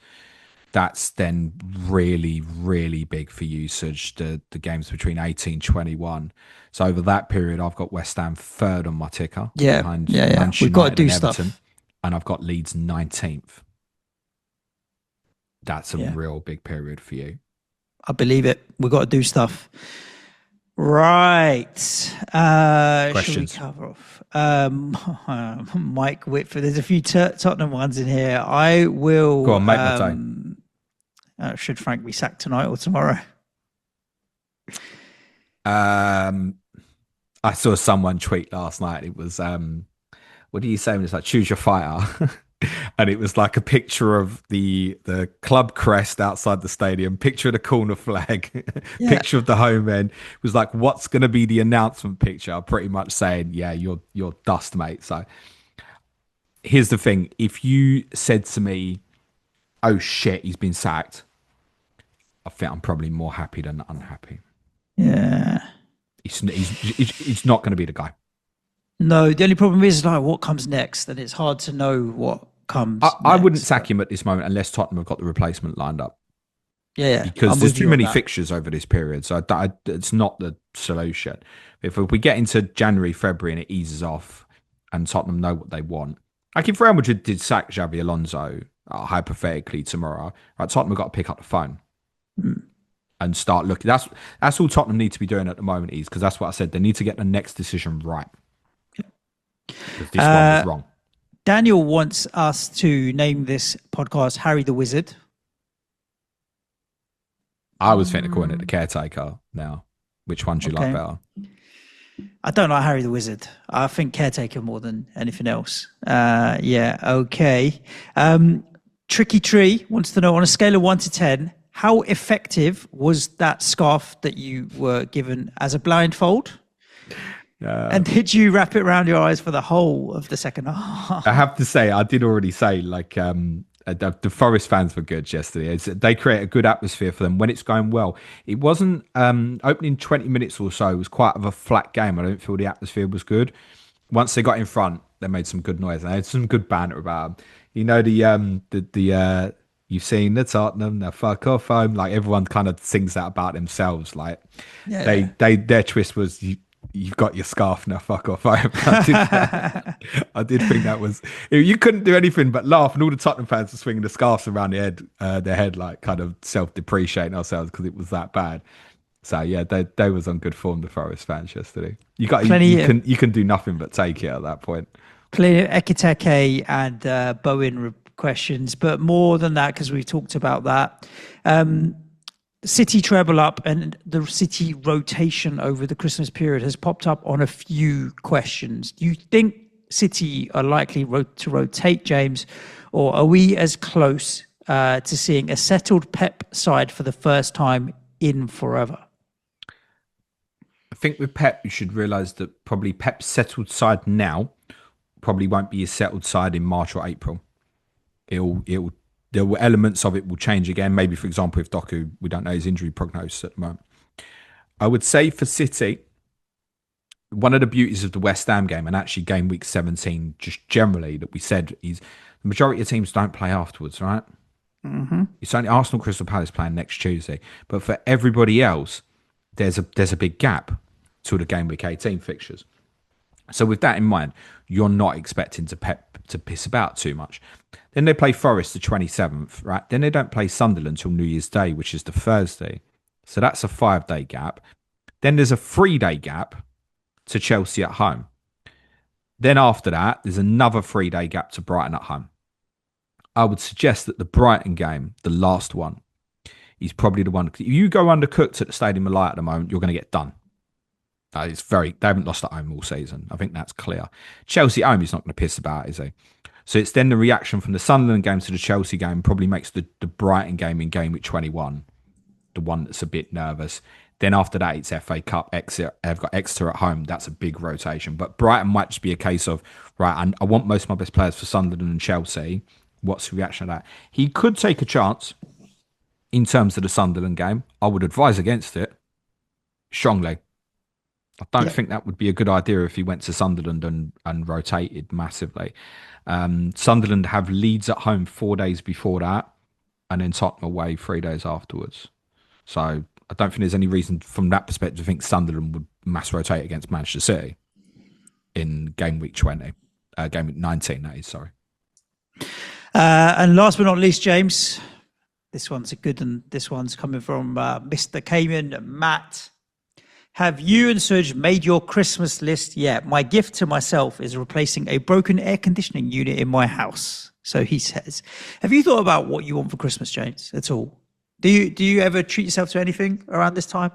that's then really, really big for you, Suj, the games between 18-21. So over that period, I've got West Ham 3rd on my ticker. Yeah. We've got to do stuff. And I've got Leeds 19th. That's a Yeah, real big period for you. I believe it. We've got to do stuff. Right. Shall we Questions? cover off? Mike Whitford. There's a few Tottenham ones in here. I Go will. on, make my day. Should Frank be sacked tonight or tomorrow? I saw someone tweet last night. It was what do you say when it's like choose your fighter? And it was like a picture of the club crest outside the stadium, picture of the corner flag, Yeah. picture of the home end. It was like, what's going to be the announcement picture? Pretty much saying, yeah, you're dust, mate. So here's the thing: if you said to me, "Oh shit, he's been sacked," I think I'm probably more happy than unhappy. Yeah. He's not going to be the guy. No, the only problem is like what comes next, and it's hard to know what comes I wouldn't next. sack him at this moment unless Tottenham have got the replacement lined up. Yeah, Because I'm there's with too you on many that. fixtures over this period. So it's not the solution. If we get into January, February and it eases off and Tottenham know what they want. Like if Real Madrid did sack Xabi Alonso, hypothetically tomorrow, right, Tottenham have got to pick up the phone and start looking. That's all Tottenham need to be doing at the moment is because that's what I said. They need to get the next decision right. Because this one was wrong. Daniel wants us to name this podcast Harry the Wizard. I was thinking of calling it the Caretaker now. Which one do you like better? I don't like Harry the Wizard. I think Caretaker more than anything else. Yeah, okay. Tricky Tree wants to know, on a scale of 1 to 10, how effective was that scarf that you were given as a blindfold? And did you wrap it around your eyes for the whole of the second half? I have to say, I did already say, like, the Forest fans were good yesterday. They create a good atmosphere for them when it's going well. It wasn't opening 20 minutes or so. It was quite of a flat game. I don't feel the atmosphere was good. Once they got in front, they made some good noise. They had some good banter about them. You know, you've seen the Tottenham, the fuck off home. Like everyone kind of sings that about themselves. Like their twist was you've got your scarf now, fuck off. I did think that was, you couldn't do anything but laugh, and all the Tottenham fans were swinging the scarves around their head, like kind of self-depreciating ourselves because it was that bad. So yeah, they was on good form, the Forest fans yesterday. You can do nothing but take it at that point. Plenty of Ekiteke and Bowen questions, but more than that, because we've talked about that. City treble up and the City rotation over the Christmas period has popped up on a few questions. Do you think City are likely to rotate, James, or are we as close to seeing a settled Pep side for the first time in forever? I think with Pep, you should realise that probably Pep's settled side now probably won't be a settled side in March or April. There were elements of it will change again. Maybe, for example, if Doku, we don't know his injury prognosis at the moment. I would say for City, one of the beauties of the West Ham game and actually game week 17, just generally that we said is the majority of teams don't play afterwards, right? Mm-hmm. It's only Arsenal, Crystal Palace playing next Tuesday. But for everybody else, there's a big gap to the game week 18 fixtures. So with that in mind, you're not expecting Pep to piss about too much. Then they play Forest the 27th, right? Then they don't play Sunderland until New Year's Day, which is the Thursday. So that's a 5-day gap. Then there's a 3-day gap to Chelsea at home. Then after that, there's another 3-day gap to Brighton at home. I would suggest that the Brighton game, the last one, is probably the one. If you go undercooked at the Stadium of Light at the moment, you're going to get done. They haven't lost at home all season. I think that's clear. Chelsea at home is not going to piss about, is he? So it's then the reaction from the Sunderland game to the Chelsea game probably makes the Brighton game in game week 21 the one that's a bit nervous. Then after that, it's FA Cup, Exeter. I've got Exeter at home. That's a big rotation. But Brighton might just be a case of, right, and I want most of my best players for Sunderland and Chelsea. What's the reaction to that? He could take a chance in terms of the Sunderland game. I would advise against it strongly. I don't think that would be a good idea if he went to Sunderland and rotated massively. Sunderland have Leeds at home 4 days before that, and then Tottenham away 3 days afterwards. So I don't think there's any reason from that perspective to think Sunderland would mass rotate against Manchester City in game week 20, game week 19, that is, sorry. And last but not least, James, This one's a good one. This one's coming from Mr. Cayman, Matt. Have you and Suj made your Christmas list yet? My gift to myself is replacing a broken air conditioning unit in my house. So he says, have you thought about what you want for Christmas, James, at all? Do you ever treat yourself to anything around this time?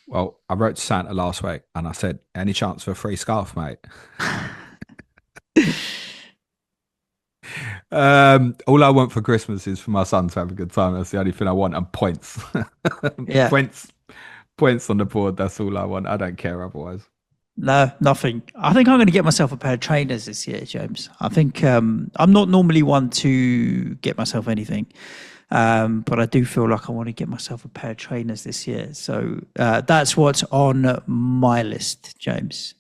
Well, I wrote to Santa last week and I said, any chance for a free scarf, mate? All I want for Christmas is for my son to have a good time. That's the only thing I want. And points. Yeah. Points on the board. That's all I want. I don't care otherwise. No, nothing. I think I'm going to get myself a pair of trainers this year, James. I think I'm not normally one to get myself anything, but I do feel like I want to get myself a pair of trainers this year. So that's what's on my list, James.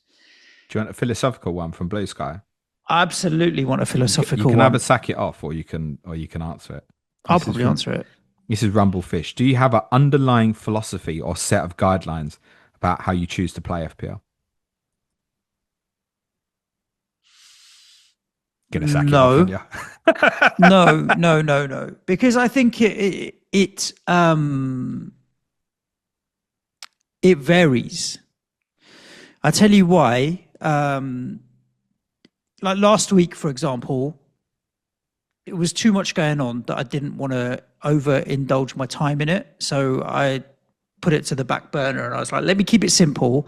Do you want a philosophical one from Blue Sky? I absolutely want a philosophical one. You can either sack it off or you can answer it. I'll probably answer it. This is Rumblefish. Do you have an underlying philosophy or set of guidelines about how you choose to play FPL? Gonna sack it off, No. Because I think it varies. I tell you why. Like last week, for example, it was too much going on that I didn't want to overindulge my time in it. So I put it to the back burner and I was like, let me keep it simple.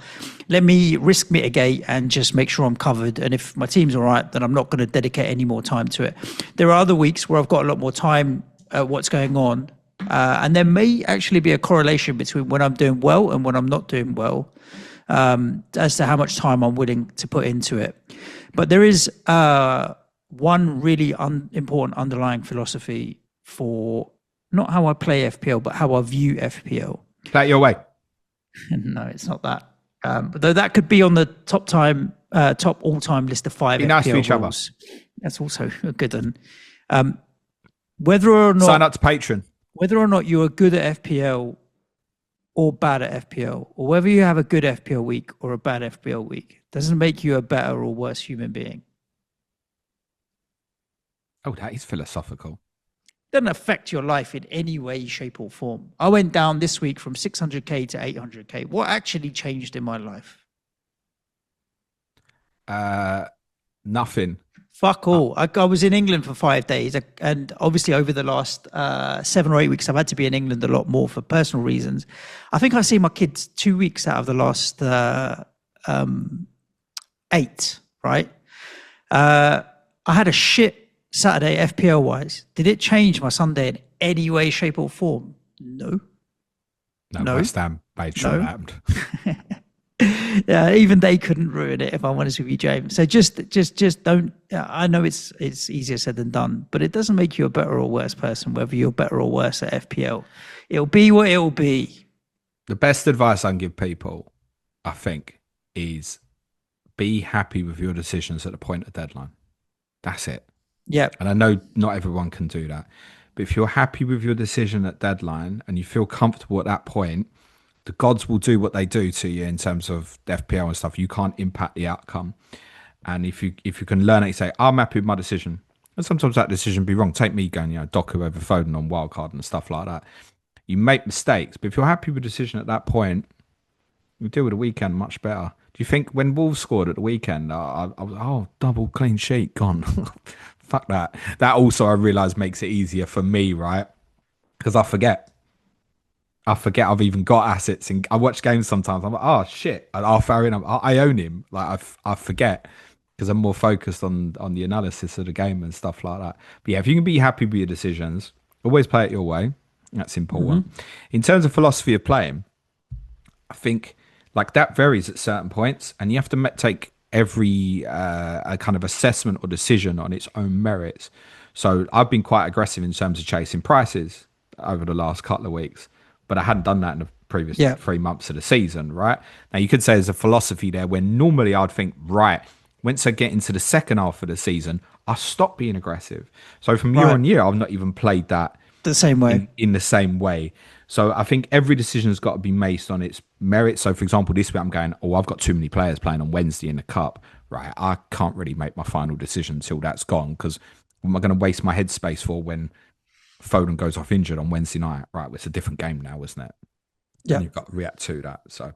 Let me risk mitigate and just make sure I'm covered. And if my team's all right, then I'm not going to dedicate any more time to it. There are other weeks where I've got a lot more time at what's going on. And there may actually be a correlation between when I'm doing well and when I'm not doing well, as to how much time I'm willing to put into it. But there is one really important underlying philosophy for not how I play FPL, but how I view FPL. Play it your way. No, it's not that. But though that could be on the top all-time list of 5 be FPL nice to each rules. That's also a good one. Whether or not sign up to Patreon. Whether or not you are good at FPL or bad at FPL, or whether you have a good FPL week or a bad FPL week, doesn't make you a better or worse human being. Oh, that is philosophical. Doesn't affect your life in any way, shape, or form. I went down this week from 600k to 800k. What actually changed in my life? Nothing. Fuck all. I was in England for 5 days, and obviously over the last 7 or 8 weeks, I've had to be in England a lot more for personal reasons. I think I've seen my kids 2 weeks out of the last 8, right? I had a shit Saturday FPL wise. Did it change my Sunday in any way, shape, or form? No. No. West Ham made sure that happened. Yeah, even they couldn't ruin it, if I'm honest with you, James. So just don't. I know it's easier said than done, but it doesn't make you a better or worse person, whether you're better or worse at FPL. It'll be what it'll be. The best advice I can give people, I think, is be happy with your decisions at the point of deadline. That's it. Yeah. And I know not everyone can do that, but if you're happy with your decision at deadline and you feel comfortable at that point, the gods will do what they do to you in terms of the FPL and stuff. You can't impact the outcome. And if you can learn it, you say, I'm happy with my decision. And sometimes that decision be wrong. Take me going, Doku over Foden on wildcard and stuff like that. You make mistakes, but if you're happy with the decision at that point, you deal with the weekend much better. Do you think when Wolves scored at the weekend, I was, double clean sheet, gone. Fuck that. That also, I realise, makes it easier for me, right? Because I forget I've even got assets. I watch games sometimes. I'm like, oh shit, I own him. Like I forget because I'm more focused on the analysis of the game and stuff like that. But yeah, if you can be happy with your decisions, always play it your way. That's important. Mm-hmm. In terms of philosophy of playing, I think like that varies at certain points, and you have to take every a kind of assessment or decision on its own merits. So I've been quite aggressive in terms of chasing prices over the last couple of weeks. But I hadn't done that in the previous 3 months of the season, right? Now, you could say there's a philosophy there where normally I'd think, right, once I get into the second half of the season, I stop being aggressive. So from year on year, I've not even played that the same way. In the same way. So I think every decision has got to be based on its merit. So, for example, this week I'm going, I've got too many players playing on Wednesday in the Cup, right? I can't really make my final decision until that's gone because what am I going to waste my headspace for when Foden goes off injured on Wednesday night. Right, well, it's a different game now, isn't it? Yeah. And you've got to react to that. So,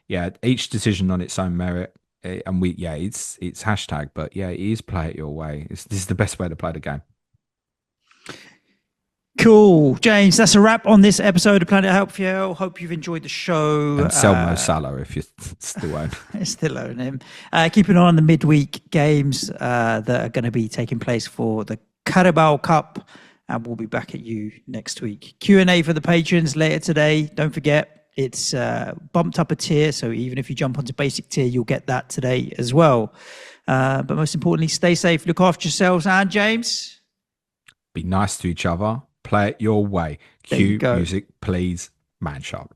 yeah, each decision on its own merit. And it's hashtag, but yeah, it is play it your way. This is the best way to play the game. Cool. James, that's a wrap on this episode of Planet FPL. Hope you've enjoyed the show. And sell Mo Salah if you still own. Still own him. Keep an eye on the midweek games that are going to be taking place for the Carabao Cup. And we'll be back at you next week. Q&A for the patrons later today. Don't forget, it's bumped up a tier. So even if you jump onto basic tier, you'll get that today as well. But most importantly, stay safe, look after yourselves. And James? Be nice to each other. Play it your way. Cue music, please. Man sharp.